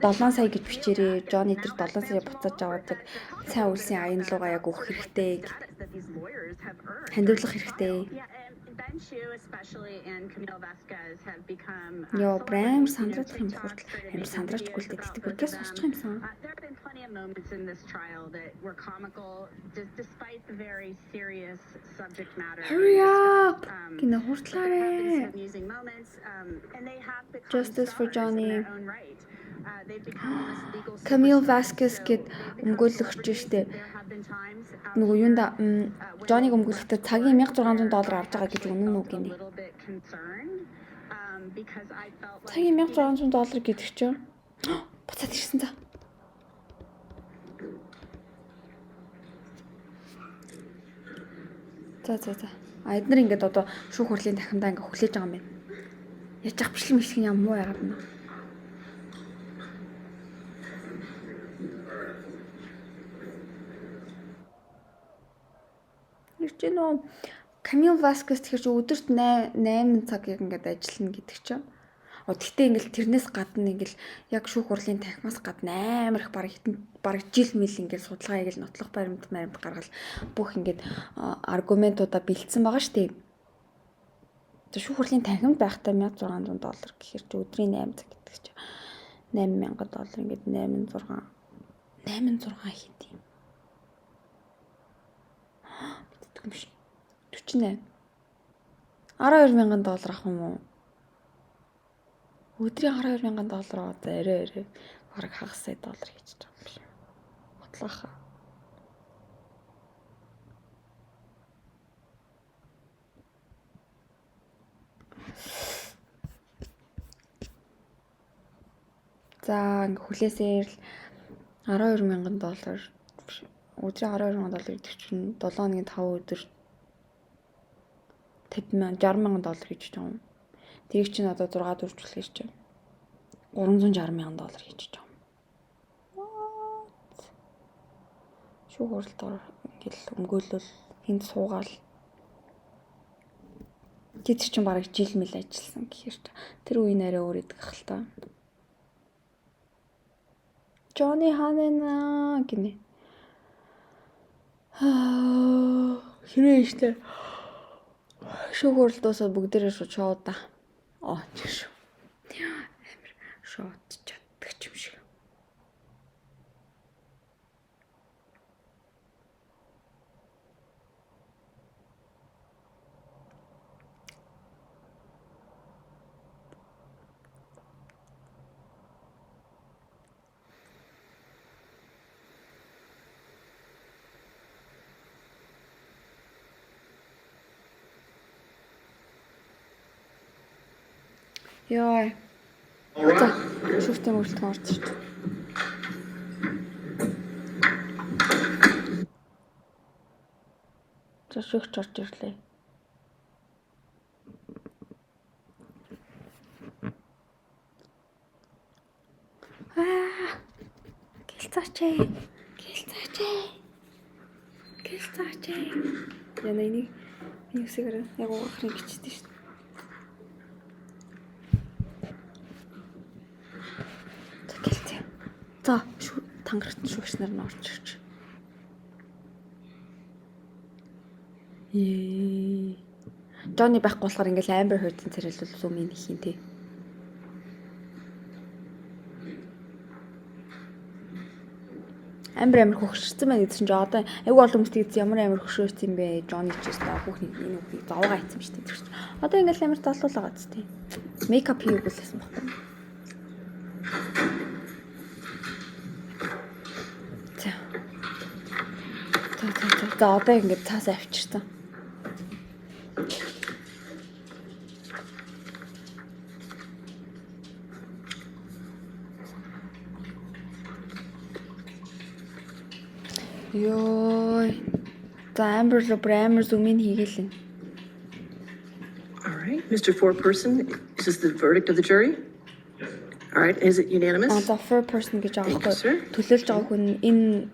Speaker 1: 7 сая гэж бичээрээ Johnny тэр 7 сая буцааж аваад яг сайн үлсийн аянлуугаа яг өгөх хэрэгтэй. Хандивлах хэрэгтэй. Yo, Bram сандрах юм хүртэл амар сандрачгүй л дээ. Тэгтгээс сонсчих юмсан.
Speaker 5: There have been plenty of moments in this trial that were comical despite the very serious subject matter.
Speaker 1: Hurry up! Гинэ хурдлаарэ.
Speaker 5: Amusing moments and they have become
Speaker 1: Justice for
Speaker 5: stars
Speaker 1: Johnny.
Speaker 5: in their own right. They've become almost legal
Speaker 1: Camille Vasquez гэд өмгөөлөгч штэ. Нөгөө юунда Johnny-г өмгөөлөхдөө цагийн $1600 авч байгаа гэж үнэн үү гинэ. Цагийн $1600 гэдэг чинь буцаад ирсэн за. За. Эднэр ингээд одоо шүүх хурлын дахимдаа ингээд хүлээж байгаа юм байна. Яаж ах бичлэг мэтлэг юм муу яагаад нэ. Ирчэнэ Camille Vasquez тэгэхээр чи өдөрт 8 цагийг ингээд ажиллана гэдэг чинь. Гэхдээ ингээл тэрнээс гадна ингээл яг шүүх хурлын танхимаас гадна амар их бараг жил мэл ингээл судалгаа ингээл нотлох баримт гаргал бүх ингээд аргументуудаа бэлдсэн байгаа шүү дээ. Тэр шүүх хурлын танхимд байхдаа $1600 гэхээр чи өдрийн 8 цаг гэдэг чинь $8000 ингээд 8.6 хэд юм. Мэддэг юм шиг. 48. $12000 авах юм уу? Өдрийн $12000 аваад арай бараг хагас сая доллар хийж байгаа юм шиг. Бодлооха. За ингээ хүлээсээр л $12000 өдрийн $12000 гэдэг чинь 7 хоногийн 5 өдөр $60,000 хийж байгаа юм. Тэрийг чинь одоо 6 дөрвжүүлэх чинь $360,000 хийж байгаа юм. Шүү хуралдаар ингээл өмгөөлөл энд суугаал. Тэр чинь бараг жил мэл ажилласан гэхээр тэр үеийн арай өөр идэх хэл та. Johnny Hanena гинэ. Хэрэг штэ. Шүү хуралдаасаа бүгдээрээ шоудаа. Ч шүү. Амир шууд чаддаг юм шиг. Яа. За, шүүхтэн мөрөлтгөн орж ирж. За, шүүгч орж ирлээ. Гэлцаач. Яна энийг үсгээр яг уухрын гिचдээ шүү. За, тангарагт шүүгч нар нь орж ирж. Johnny байхгүй болохоор ингээл Amber Heard-ийн царайлал зүүм их юм тий. Amber амар хөгшөрсөн байна гэсэн чинь одоо айгүй олон хүмүүс тэгсэн ямар амар хөгшөөрсөн юм бэ? Johnny ч гэсэн хүүхний энэ хүүхний зовоогоо хийсэн шүү дээ. Одоо ингээл амар залуулгаа зү тий. Makeup хийгүүлсэн багтаа. За одоо ингээд цаасаа авчирсан. Ёй. За Amber зумын хийгээл.
Speaker 6: All right, Mr. Foreperson, is this the verdict of the jury? All right, is it unanimous?
Speaker 1: За foreperson гэж байгаа байхгүй. Төлөөлж байгаа хүн энэ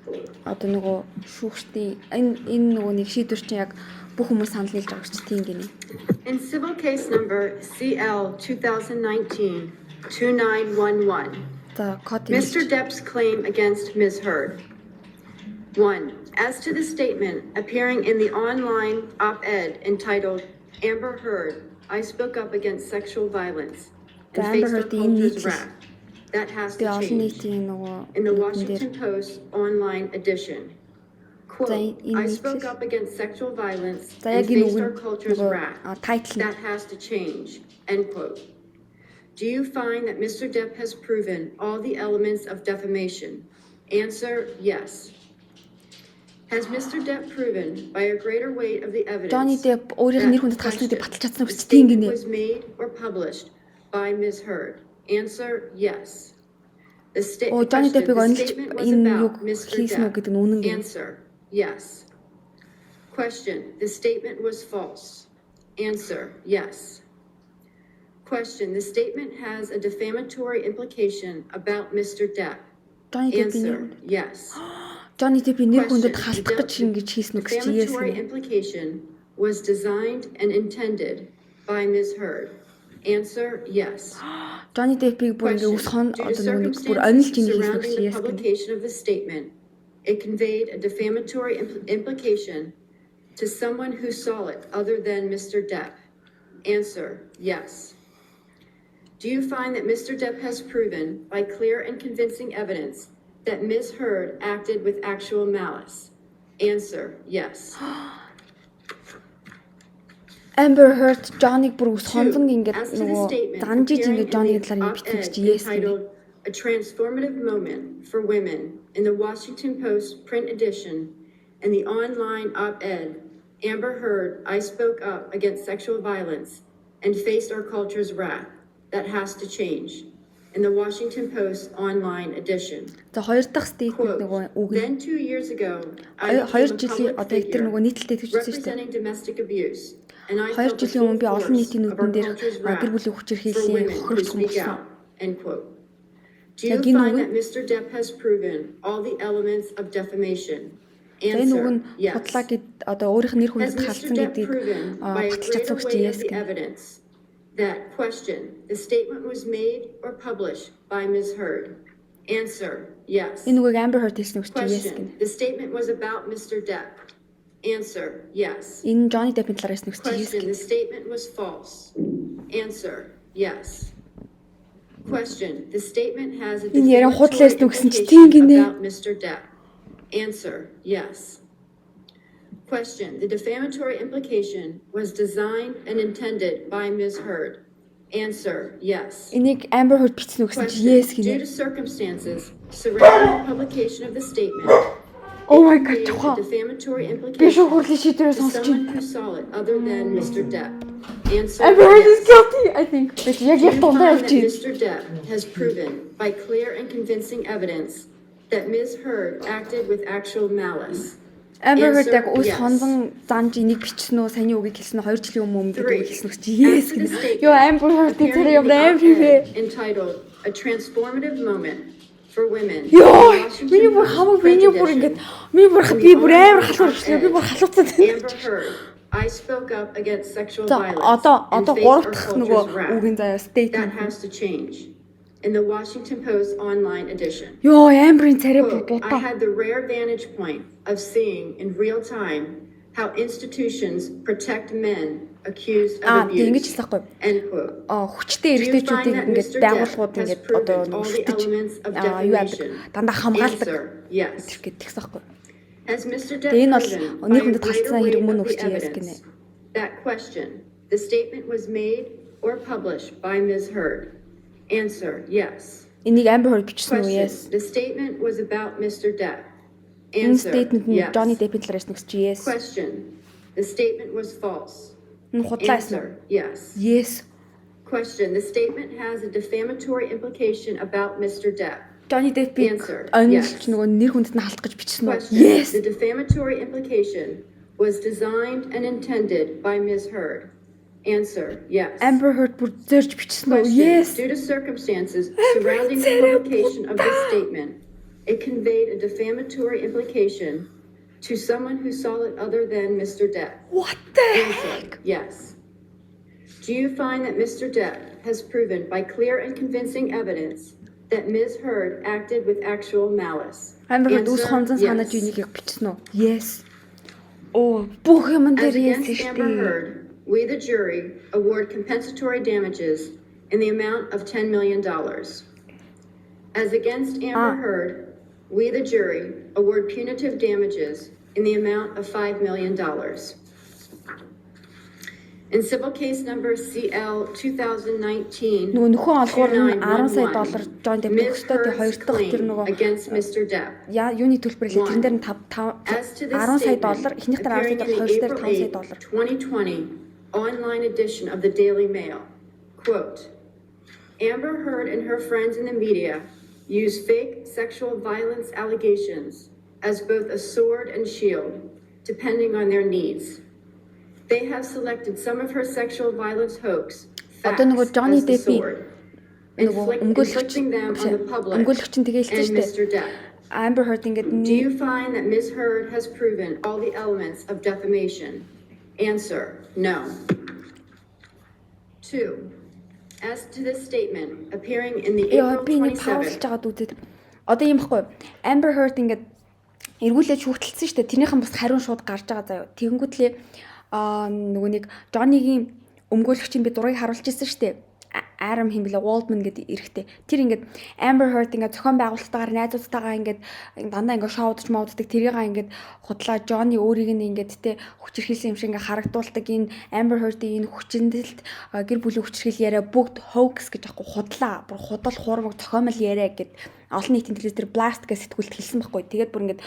Speaker 1: одоо нөгөө шүүгчдийн энэ нөгөө нэг шийдвэр чинь яг бүх хүмүүс санал нийлж байгаа ч тийм гинэ.
Speaker 7: In civil case number CL 2019-2911. Mr. Depp's claim against Ms. Heard. 1. As to the statement appearing in the online op-ed entitled Amber Heard, I spoke up against sexual violence and faced our culture's wrath. That has to change. In the Washington Post online edition. Quote, I spoke up against sexual violence and faced our culture's wrath. That has to change. End quote. Do you find that Mr. Depp has proven all the elements of defamation? Answer, yes. Has Mr. Depp proven by a greater weight of the evidence
Speaker 1: Johnny Depp өөрийнх нь нэр хүндэд халсныг баталж чадсан
Speaker 7: the
Speaker 1: үстэй юм
Speaker 7: statement
Speaker 1: гинэ.
Speaker 7: was made or published by Ms. Heard? Answer, yes.
Speaker 1: Johnny Depp-ийг онилж энэ юг хийсэн үү гэдэг нь үнэн гинэ.
Speaker 7: Answer, yes. Question, the statement was false. Answer, yes. Question, the statement has a defamatory implication about Mr. Depp. Answer, yes.
Speaker 1: Johnny Depp-ийн нэр хүндэд халтах гэж ингэж хийсэн үг чи yes
Speaker 7: Defamatory
Speaker 1: гинэ.
Speaker 7: implication was designed and intended by Ms. Heard. Answer, yes.
Speaker 1: Johnny Depp-ийг бүр ингэ ус хон
Speaker 7: Due to
Speaker 1: одоо нэг бүр онилж ингэ хийсэн үг
Speaker 7: surrounding
Speaker 1: чи
Speaker 7: the
Speaker 1: yes гинэ.
Speaker 7: publication of the statement, it conveyed a defamatory implication to someone who saw it other than Mr. Depp. Answer, yes. Do you find that Mr. Depp has proven by clear and convincing evidence that Ms. Heard acted with actual malice? Answer, yes.
Speaker 1: Amber Heard Johnny-г бүр ус
Speaker 7: 2.
Speaker 1: хонзон ингэ
Speaker 7: As to the
Speaker 1: нөгөө
Speaker 7: statement
Speaker 1: занжиж ингэ
Speaker 7: appearing
Speaker 1: Johnny
Speaker 7: in the
Speaker 1: талаар бичсэн
Speaker 7: op-ed
Speaker 1: чи yes гинэ.
Speaker 7: entitled A Transformative Moment for Women in the Washington Post print edition and the online op-ed, Amber Heard, I spoke up against sexual violence and faced our culture's wrath. That has to change. In the Washington Post online edition.
Speaker 1: За хоёр дахь statement нөгөө үг нь
Speaker 7: Then 2 years ago, I
Speaker 1: 2
Speaker 7: became a
Speaker 1: жилийн
Speaker 7: public
Speaker 1: одоо яг тэр
Speaker 7: figure
Speaker 1: нөгөө нийтлэлтэй тэгж үзсэн шүү дээ.
Speaker 7: representing domestic abuse. and I
Speaker 1: 2
Speaker 7: felt the
Speaker 1: жилийн өмнө би
Speaker 7: full
Speaker 1: олон нийтийн
Speaker 7: force of our
Speaker 1: нүдэн дээр
Speaker 7: culture's
Speaker 1: гэр
Speaker 7: wrath
Speaker 1: бүлийн
Speaker 7: for
Speaker 1: хүчирхийллийн
Speaker 7: women who
Speaker 1: хохирогч хүн
Speaker 7: speak
Speaker 1: болсон.
Speaker 7: out, end quote. Do
Speaker 1: За,
Speaker 7: you
Speaker 1: энэ
Speaker 7: find
Speaker 1: үг
Speaker 7: that
Speaker 1: нь
Speaker 7: Mr. Depp has proven all the elements of defamation?
Speaker 1: за энэ үг нь
Speaker 7: Answer, yes.
Speaker 1: худлаа гэд одоо өөрийнх нь нэр
Speaker 7: Has
Speaker 1: хүндэд
Speaker 7: Mr.
Speaker 1: халдсан
Speaker 7: Depp
Speaker 1: гэдгийг
Speaker 7: proven by a
Speaker 1: баталж
Speaker 7: greater
Speaker 1: чадсан гэж
Speaker 7: weight of
Speaker 1: yes
Speaker 7: the
Speaker 1: гэнэ.
Speaker 7: evidence that question, the statement was made or published by Ms. Heard? Answer, yes.
Speaker 1: Энэ үгийг Amber Heard хэлсэн үг чи yes
Speaker 7: Question,
Speaker 1: гэнэ.
Speaker 7: the statement was about Mr. Depp? Answer, yes.
Speaker 1: Энэ Johnny Depp-ийн талаар хэлсэн үг чи yes
Speaker 7: Question,
Speaker 1: гэнэ.
Speaker 7: the statement was false? Answer, yes. Question, the statement has a
Speaker 1: Энэ яран
Speaker 7: defamatory
Speaker 1: худлаас нүгсэн чи тийм
Speaker 7: implication
Speaker 1: гинэ.
Speaker 7: about Mr. Depp? Answer, yes. Question, the defamatory implication was designed and intended by Ms. Heard? Answer, yes.
Speaker 1: Энийг Amber Heard бичсэн үг чи
Speaker 7: Question,
Speaker 1: yes
Speaker 7: due
Speaker 1: гинэ.
Speaker 7: to circumstances surrounding the publication of the statement,
Speaker 1: Oh my
Speaker 7: it
Speaker 1: god,
Speaker 7: conveyed
Speaker 1: тухай.
Speaker 7: a defamatory
Speaker 1: Би
Speaker 7: implication
Speaker 1: шүү хүрлийн шийдвэрээ
Speaker 7: to
Speaker 1: сонсож
Speaker 7: someone
Speaker 1: байна.
Speaker 7: who saw it other than Mr. Depp. Answer,
Speaker 1: Amber Heard is
Speaker 7: yes.
Speaker 1: guilty, I think. Бид яг
Speaker 7: Do
Speaker 1: яг
Speaker 7: you
Speaker 1: дундаа
Speaker 7: find that
Speaker 1: явчих.
Speaker 7: Mr. Depp has proven by clear and convincing evidence that Ms. Heard acted with actual malice?
Speaker 1: Amber Heard
Speaker 7: Answer,
Speaker 1: яг үс
Speaker 7: yes.
Speaker 1: хонзон занж энийг бичсэн үү, саяны үгийг хэлсэн үү, 2 жилийн өмнө гэдэг
Speaker 7: Three.
Speaker 1: үгийг хэлсэн үг чи yes
Speaker 7: After the
Speaker 1: гэнэ.
Speaker 7: statement
Speaker 1: Йоо Amber Heard-ийн
Speaker 7: appearing
Speaker 1: царай
Speaker 7: in the
Speaker 1: юм
Speaker 7: op-ed
Speaker 1: амар.
Speaker 7: entitled A Transformative Moment for Women.
Speaker 1: Йоо,
Speaker 7: in the Washington
Speaker 1: миний бүр
Speaker 7: Post
Speaker 1: хамаг
Speaker 7: print
Speaker 1: миний бүр
Speaker 7: edition.
Speaker 1: ингэж миний бүр
Speaker 7: In
Speaker 1: би
Speaker 7: the
Speaker 1: бүр
Speaker 7: online
Speaker 1: амар халуун болчихлоо. Би бүр халууцаад
Speaker 7: Amber
Speaker 1: байна.
Speaker 7: Heard, I spoke up against sexual
Speaker 1: За
Speaker 7: violence
Speaker 1: одоо
Speaker 7: and faced
Speaker 1: 3
Speaker 7: our
Speaker 1: дахь
Speaker 7: culture's
Speaker 1: нөгөө
Speaker 7: wrath.
Speaker 1: үгийн заяа
Speaker 7: That
Speaker 1: statement.
Speaker 7: has to change. In the Washington Post online edition.
Speaker 1: Йоо Amber-ийн царай бүр
Speaker 7: Quote, I
Speaker 1: будаа.
Speaker 7: had the rare vantage point of seeing in real time how institutions protect men accused of
Speaker 1: Тэг ингэж
Speaker 7: abuse.
Speaker 1: хэлсэн байхгүй.
Speaker 7: End quote.
Speaker 1: Хүчтэй
Speaker 7: Do you find
Speaker 1: эрэгтэйчүүдийг
Speaker 7: that
Speaker 1: ингэж
Speaker 7: Mr.
Speaker 1: байгууллагууд
Speaker 7: Depp has
Speaker 1: ингэж
Speaker 7: proven
Speaker 1: одоо
Speaker 7: all the
Speaker 1: шүтэж
Speaker 7: elements of
Speaker 1: юу яадаг
Speaker 7: defamation?
Speaker 1: дандаа хамгаалдаг
Speaker 7: Answer, yes.
Speaker 1: гэдэгсэн байхгүй.
Speaker 7: Has Mr. Depp
Speaker 1: Тэгээ энэ бол
Speaker 7: proven
Speaker 1: нэр
Speaker 7: by a
Speaker 1: хүндэд
Speaker 7: greater
Speaker 1: халдсан
Speaker 7: weight
Speaker 1: хэрэг мөн
Speaker 7: of
Speaker 1: үг
Speaker 7: the
Speaker 1: чи yes гинэ.
Speaker 7: evidence? That question, the statement was made or published by Ms. Heard? Answer, yes.
Speaker 1: Энийг Amber Heard бичсэн үү yes.
Speaker 7: Question, the statement was about Mr. Depp?
Speaker 1: Энэ
Speaker 7: Answer,
Speaker 1: statement нь
Speaker 7: yes.
Speaker 1: Johnny Depp-ийн талаар хэлсэн үг чи yes.
Speaker 7: Question, the statement was false?
Speaker 1: Энэ худлаа хэлсэн.
Speaker 7: Answer, yes.
Speaker 1: Yes.
Speaker 7: Question, the statement has a defamatory implication about Mr. Depp?
Speaker 1: Johnny Depp-ийг
Speaker 7: Answer,
Speaker 1: онилж
Speaker 7: yes.
Speaker 1: нөгөө нэр хүндэд нь халтах гэж бичсэн үү?
Speaker 7: Question,
Speaker 1: Yes.
Speaker 7: the defamatory implication was designed and intended by Ms. Heard? Answer, yes.
Speaker 1: Amber Heard бүр зөрж бичсэн үү?
Speaker 7: Question,
Speaker 1: Yes.
Speaker 7: due to circumstances surrounding the publication of this statement, it conveyed a defamatory implication to someone who saw it other than Mr. Depp?
Speaker 1: What the
Speaker 7: Answer,
Speaker 1: heck?
Speaker 7: yes. Do you find that Mr. Depp has proven by clear and convincing evidence that Ms. Heard acted with actual malice?
Speaker 1: Amber Heard үс
Speaker 7: Answer,
Speaker 1: хонзон санаж
Speaker 7: yes.
Speaker 1: үнийг яг бичсэн үү? Yes. Оо, бүх юм
Speaker 7: As
Speaker 1: дээр yes
Speaker 7: against
Speaker 1: шүү
Speaker 7: Amber
Speaker 1: дээ.
Speaker 7: Heard, we the jury award compensatory damages in the amount of $10 million. As against Amber Heard, we the jury award punitive damages in the amount of $5 million. In civil case number CL 2019,
Speaker 1: Нөгөө нөхөн олгоор нь 10 сая доллар Johnny Depp
Speaker 7: Ms.
Speaker 1: өгсөй тэр хоёр
Speaker 7: Heard's
Speaker 1: дахь тэр
Speaker 7: claim
Speaker 1: нөгөө
Speaker 7: against Mr. Depp.
Speaker 1: юуны төлбөрлөө тэрэн дээр нь 10
Speaker 7: As to this
Speaker 1: 10 сая
Speaker 7: statement,
Speaker 1: доллар, эхнийх дээр 10 сая
Speaker 7: appearing in
Speaker 1: доллар,
Speaker 7: the
Speaker 1: хоёр дээр
Speaker 7: April
Speaker 1: 5 сая
Speaker 7: 8,
Speaker 1: доллар.
Speaker 7: 2020 online edition of the Daily Mail, quote, Amber Heard and her friends in the media use fake sexual violence allegations as both a sword and shield, depending on their needs. They have selected some of her sexual violence hoax facts
Speaker 1: Одоо нөгөө Johnny
Speaker 7: as the
Speaker 1: Depp-ийн
Speaker 7: sword,
Speaker 1: нөгөө
Speaker 7: inflicting them on the public
Speaker 1: өмгөөлөгч нь тэгээ хэлсэн
Speaker 7: and
Speaker 1: шүү дээ.
Speaker 7: Mr. Depp.
Speaker 1: Amber Heard ингээд
Speaker 7: Do you find that Ms. Heard has proven all the elements of defamation? Answer, no. 2. As to this statement appearing in the
Speaker 1: Яа
Speaker 7: April
Speaker 1: би нэг паузлж
Speaker 7: 27th,
Speaker 1: байгаад үзээд. Одоо юм баггүй. Amber Heard ингээд эргүүлээд шүүхтэлсэн шүү дээ. Тэрнийхэн бас хариун шууд гарч байгаа заяа. Тэгэнгүүтлээ нөгөө нэг Johnny-гийн өмгөөлөгчийн би дурыг харуулж ирсэн шүү дээ. Adam хин блэ Waldman гэдэг эрэхтэй. Тэр ингээд Amber Heard ингээд зохион байгуулалтаагаар найзуудтайгаа ингээд дандаа ингээд шоудж моддаг тэрийг ингээд худлаа Johnny өөрийг нь ингээд те хүчирхийлсэн юм шиг ингээд харагдуулдаг энэ Amber Heard-ийн энэ хүчинэлт гэр бүлийн хүчирхийл яриа бүгд hoax гэж аахгүй худлаа бүр худал хуурмаг зохиомл яриа гэд олон нийтийн телевизээр blast гэж сэтгүүлд хэлсэн байхгүй. Тэгээд бүр ингээд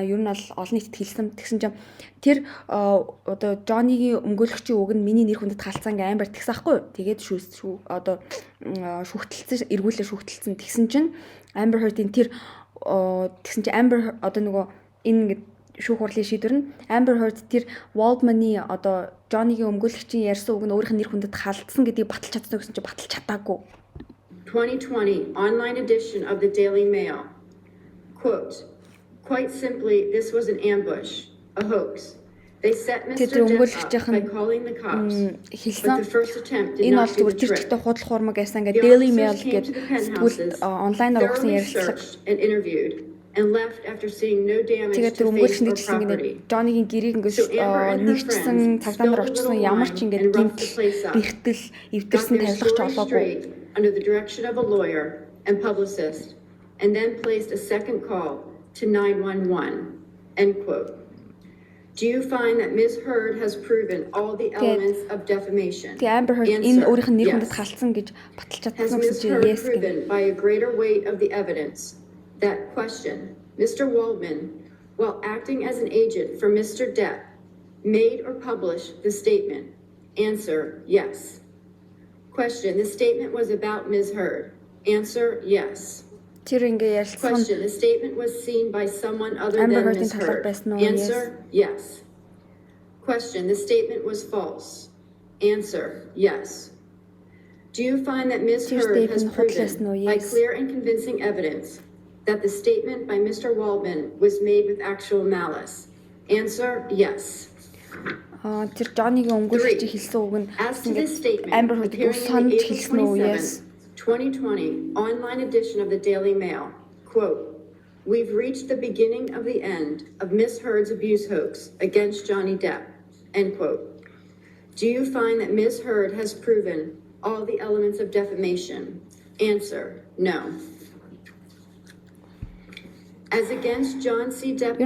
Speaker 1: ер нь бол олон нийтэд хэлсэн. Тэгсэн чинь тэр одоо Johnny-гийн өмгөөлөгчийн үг нь миний нэр хүндэд халцсан гэ Amber тэгсэн байхгүй. Тэгээд одоо шүүхтэлсэн эргүүлээ шүүхтэлсэн. Тэгсэн чинь Amber Heard-ийн тэр тэгсэн чинь Amber одоо нөгөө энэ ингээд шүүх хурлын шийдвэр нь Amber Heard тэр Waldman-ы одоо Johnny-гийн өмгөөлөгчийн ярьсан үг нь өөрийнх нь нэр хүндэд халдсан гэдгийг баталж чадсан гэсэн чинь баталж чадаагүй.
Speaker 7: 2020 online edition of the Daily Mail. Quote, quite simply, this was an ambush, a hoax. They set Mr. Depp up by calling the cops, but the first attempt did not do the trick.
Speaker 1: Daily Mail гэдэг онлайнаар өгсөн ярилцлага
Speaker 7: and interviewed and left after seeing no damage to face or property.
Speaker 1: Johnny-гийн гэрийг нэгчсэн цагдаа нар очсон ямар ч гэмтэл бэртэл эвдэрсэн тавилгач олоогүй.
Speaker 7: Under the direction of a lawyer and publicist, and then placed a second call to 911. End quote. Do you find that Ms. Heard has proven all the elements of defamation?
Speaker 1: Amber Heard энэ өөрийнх нь нэр хүндэд халдсан гэж баталж
Speaker 7: Has
Speaker 1: чадсан
Speaker 7: Ms.
Speaker 1: гэсэн чинь
Speaker 7: Heard
Speaker 1: yes
Speaker 7: proven by a greater weight of the evidence that question, Mr. Waldman, while acting as an agent for Mr. Depp, made or published the statement? Answer, yes. Question, the statement was about Ms. Heard. Answer, yes. Question, the statement was seen by someone other than Ms. Heard. Answer, yes. Question, the statement was false. Answer, yes. Do you find that Ms. Heard has proven by clear and convincing evidence that the statement by Mr. Waldman was made with actual malice? Answer, yes.
Speaker 1: Тэр Johnny-гийн өмгөөлөгч хэлсэн үг нь Amber Heard-ийг санаж хэлсэн үү? Yes.
Speaker 7: 2020 online edition of the Daily Mail. Quote, we've reached the beginning of the end of Ms. Heard's abuse hoax against Johnny Depp. End quote. Do you find that Ms. Heard has proven all the elements of defamation? Answer, no. As against John C. Depp.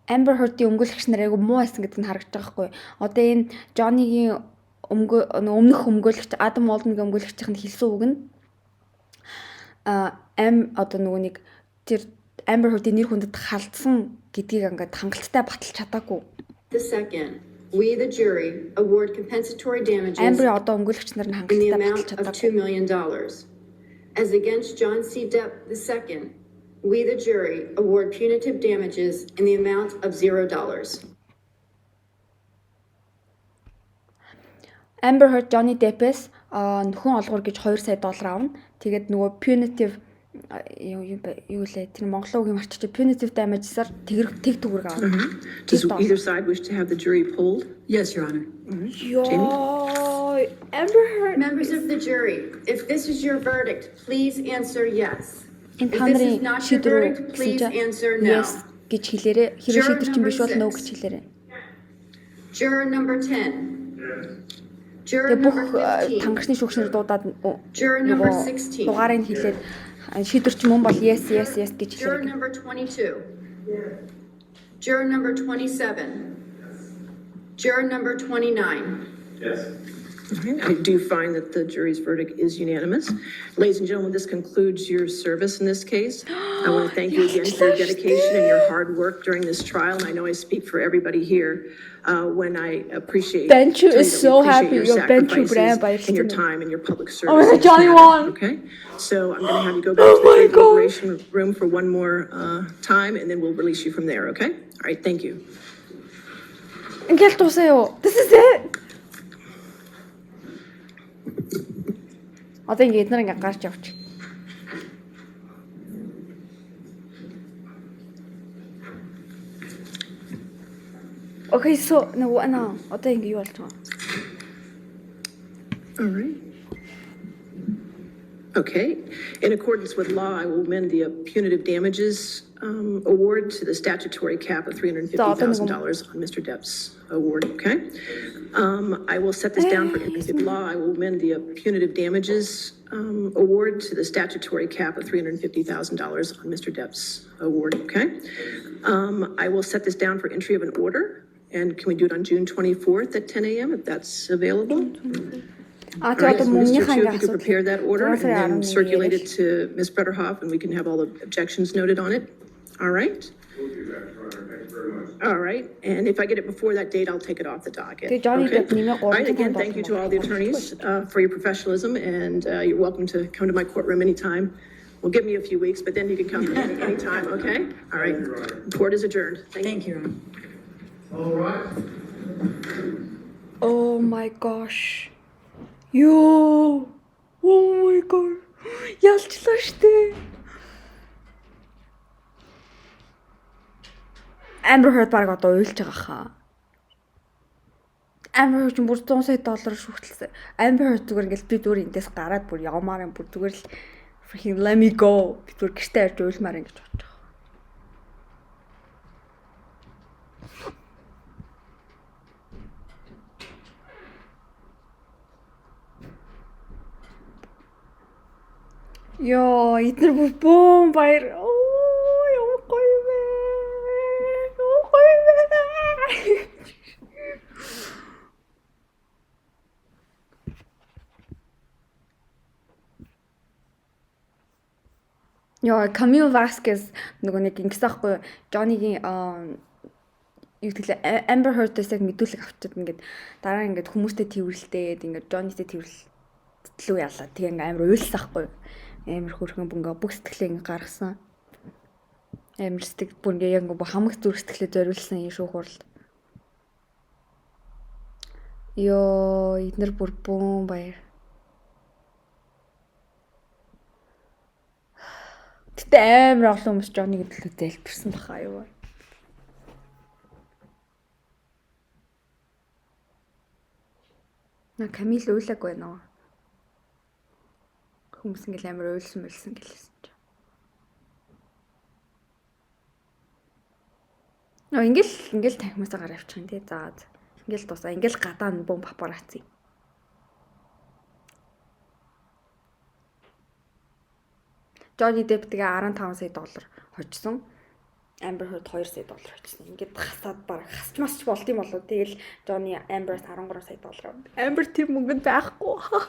Speaker 1: Amber Heard-ийн өмгөөлөгч нар айгу муу байсан гэдэг нь харагдаж байгаа хгүй. Одоо энэ Johnny-гийн өмнөх өмгөөлөгч Adam Waldman-гийн өмгөөлөгчийн хэлсэн үг нь одоо нөгөө нэг тэр Amber Heard-ийн нэр хүндэд халдсан гэдгийг ингээд хангалттай баталж чадаагүй.
Speaker 7: The second, we the jury award compensatory damages
Speaker 1: Amber одоо өмгөөлөгч нар нь хангалттай баталж
Speaker 7: of
Speaker 1: чадаагүй.
Speaker 7: $2 million. As against John C. Depp II, we the jury award punitive damages in the amount of $0.
Speaker 1: Amber Heard Johnny Depp-ээс нөхөн олгуур гэж $2 сая авна. Тэгээд нөгөө punitive юу лээ тэр монголоогийн марчиж punitive damages-аар тэг төгрөг авна.
Speaker 6: Does either side wish to have the jury polled?
Speaker 8: Yes, Your Honor.
Speaker 1: Amber Heard.
Speaker 7: Members of the jury, if this is your verdict, please answer yes.
Speaker 1: Энэ
Speaker 7: If this is not your verdict, please answer no.
Speaker 1: Yes гэж хэлээрээ. Хэрэв шийдвэр чинь биш бол no гэж хэлээрээ.
Speaker 7: Juror number 10. Juror
Speaker 1: Тэгээ бүх
Speaker 7: number 15.
Speaker 1: тангачны шүүгчнэр дуудаад
Speaker 7: Juror number 16.
Speaker 1: дугаарыг хэлээд шийдвэр чинь мөн бол yes гэж
Speaker 7: Juror
Speaker 1: хэлээрээ.
Speaker 7: number 22. Juror number 27. Juror number 29.
Speaker 4: Yes.
Speaker 6: I do find that the jury's verdict is unanimous. Ladies and gentlemen, this concludes your service in this case. I want to thank you again for your dedication and your hard work during this trial. And I know I speak for everybody here when I appreciate
Speaker 1: Benchu is so happy.
Speaker 6: your
Speaker 1: Your Benchu
Speaker 6: sacrifices and your time and your public service.
Speaker 1: my God,
Speaker 6: in this
Speaker 1: Johnny
Speaker 6: matter,
Speaker 1: won.
Speaker 6: Okay, so I'm going to have you go back to the jury deliberation room for one more time, and then we'll release you from there. Okay. All right. Thank you.
Speaker 1: Ингээл дуусаа. This is it. Одоо ингэ эднэр ингээ гарч явчих. Okay, so одоо ингэ юу болж байгаа?
Speaker 6: All right. Okay. In accordance with law, I will amend the punitive damages award to the statutory cap of $350,000 on Mr. Depp's award. Okay. I will set this down for interpretive law. I will amend the punitive damages award to the statutory cap of $350,000 on Mr. Depp's award. Okay. I will set this down for entry of an order. And can we do it on June 24th at 10 a.m. if that's available? All right, so Mr. Chu, if you could prepare that order and then circulate it to Ms. Bretterhoff, and we can have all the objections noted on it. All right?
Speaker 9: We'll do that, Your Honor. Thank you very much.
Speaker 6: All right, and if I get it before that date, I'll take it off the docket.
Speaker 1: Okay, Johnny,
Speaker 6: All right, again, thank you to all the attorneys for your professionalism, and you're welcome to come to my courtroom anytime Well, give me a few weeks, but then you can come anytime, okay? All right. Court is adjourned. Thank you.
Speaker 9: All right.
Speaker 1: Oh my gosh. Ёо. Oh my god. Ялчлаа штэ. Amber Heard баг одоо уйлж байгаа хаа. Amber Heard бүр $100 сая шүүхтэлсэн. Amber Heard зүгээр ингээл би зүгээр эндээс гараад бүр явмаар юм бүр зүгээр л freaking let me go. Би зүгээр гэртээ ирж уйлмаар ингэж бодож байгаа. Ёо, эдгээр бүр бөөм баяр. Оо, яа гоё вэ. Яа, Camille Vasquez нөгөө нэг ингэсэн аахгүй Johnny-гийн юу гэвэл Amber Heard-ээс яг мэдүүлэг авчиад ингээд дараа ингээд хүмүүстэй тэрвэрлээд ингээд Johnny-тэй тэрвэрлэлөө ялаа. Тэгээ ингээд амар уйлсан аахгүй. Амар хөрхөн бөнгө бүх сэтгэлээ ингээд гаргасан. Амар сэтгэл бүр ингээд яг хамаг зүрх сэтгэлээ зориулсан юм шүү хурал. Ёо, эднэр бүр бөөм баяр. Гэтэ амар олон хүмүүс Johnny гэдлээ дэлбэрсэн баха юу. На Camille уйлаг байна уу? Хүмүүс ингээл амар уйлсан гэлсэн ч. Нөө ингээл танхимасаа гараа авчих юм тий. За. Ингээл тусаа ингээл гадаа нь бом папарацци. Johnny Depp тэгээ $15 сая хожсон. Amber Heard $2 сая хожсон. Ингээд хасаад баг хасч масч болд юм болоо. Тэгэл Johnny Amber-аас $13 сая авдаг. Amber тэр мөнгөнд байхгүй. Ха.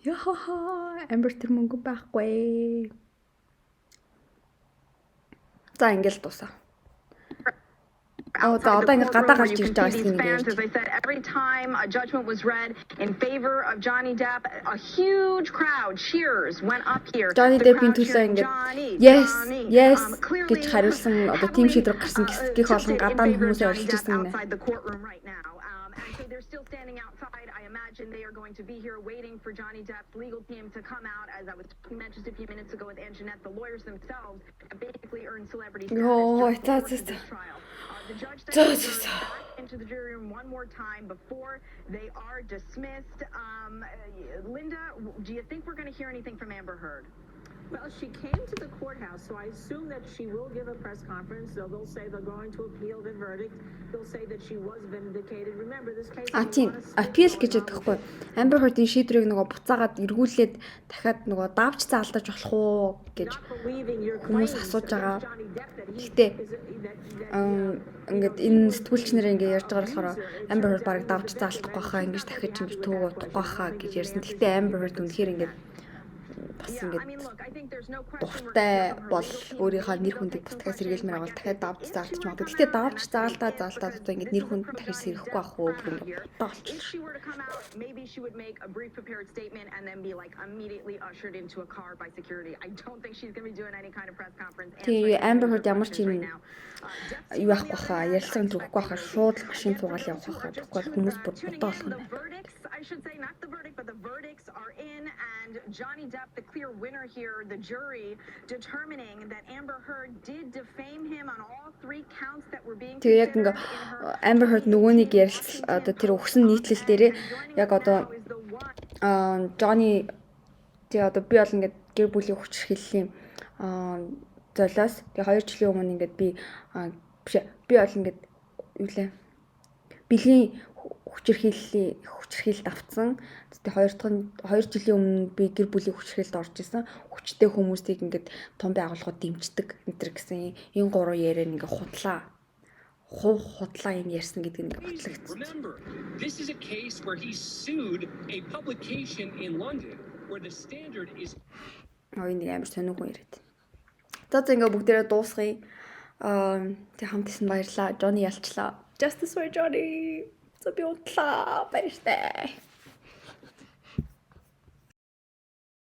Speaker 1: Яа, Amber тэр мөнгө байхгүй. За ингээл тусаа.
Speaker 2: Outside the courtroom where you can see these fans, as I said, every time a judgment was read in favor of Johnny Depp, a huge crowd, cheers, went up here.
Speaker 1: Johnny Depp-ийн төлөө ингээд yes гэж хариулсан одоо team шийдвэр гарсан гэх болон гадаа нь хүмүүсээ орилж ирсэн
Speaker 2: outside the courtroom right now. And so they're still standing outside. I imagine they are going to be here waiting for Johnny Depp's legal team to come out. As I was mentioned a few minutes ago with Anjanette, the lawyers themselves basically earned celebrity status during this trial. The judge then back into the jury room one more time before they are dismissed. Linda, do you think we're going to hear anything from Amber Heard?
Speaker 3: Well, she came to the courthouse, so I assume that she will give a press conference. So they'll say they're going to appeal the verdict. They'll say that she was vindicated. Remember, this case...
Speaker 1: тийм appeal гэж ядахгүй. Amber Heard-ийн шийдвэрийг нөгөө буцаагаад эргүүлээд дахиад нөгөө давж заалдаж болох уу гэж хүмүүс асууж байгаа. Гэхдээ ингээд энэ сэтгүүлч нараа ингээд ярьж байгаа болохоор Amber Heard бараг давж заалдахгүй хаа ингэж дахиж ингэж төвөө утахгүй хаа гэж ярьсан. Гэхдээ Amber Heard үнэхээр ингээд бас ингээд дуртай бол өөрийнхөө нэр хүндийг бусдаас сэргийлмээр байгаа бол дахиад давж заалтж магадгүй. Гэхдээ давж заалтаа одоо ингээд нэр хүнд дахиж сэргэхгүй ах уу гэх юм болчихлоо.
Speaker 2: Maybe she would make a brief prepared statement and then be like immediately ushered into a car by security. I don't think she's going to be doing any kind of press conference.
Speaker 1: Тэгээ Amber Heard ямар ч юм юу яахгүй хаа ярилцсан зүгхгүй хаа шууд машин цугаал явах хаа тэгвэл хүмүүс бүр бодоо болох юм.
Speaker 2: I should say not the verdict but the verdicts are in and Johnny Depp the clear winner here, the jury determining that Amber Heard did defame him on all three counts that were being
Speaker 1: Тэгээ яг ингээ Amber Heard нөгөөнийг ярилцсан одоо тэр өгсөн нийтлэл дээрээ яг одоо Johnny тэгээ одоо би бол ингээд гэр бүлийн хүчирхийллийн золиос тэгээ 2 жилийн өмнө ингээд би бол ингээд юу лээ бэлгийн хүчирхийлэлд авцсан. Тэгээ 2 жилийн өмнө би гэр бүлийн хүчирхийлэлд орж исэн. Хүчтэй хүмүүсийг ингээд том байгууллагууд дэмждэг энэ гэсэн энэ гурван яриа ингээд худлаа юм ярьсан гэдэг нэг батлагдсан.
Speaker 8: Remember, this is a case where he sued a publication in London where the standard is
Speaker 1: энэ амар сонирхол яриад. За ингээд бүгдээрээ дуусгая. Тэг хамт исэн баярлаа. Johnny ялчлаа. Justice for Johnny. За би утлаа баяртай.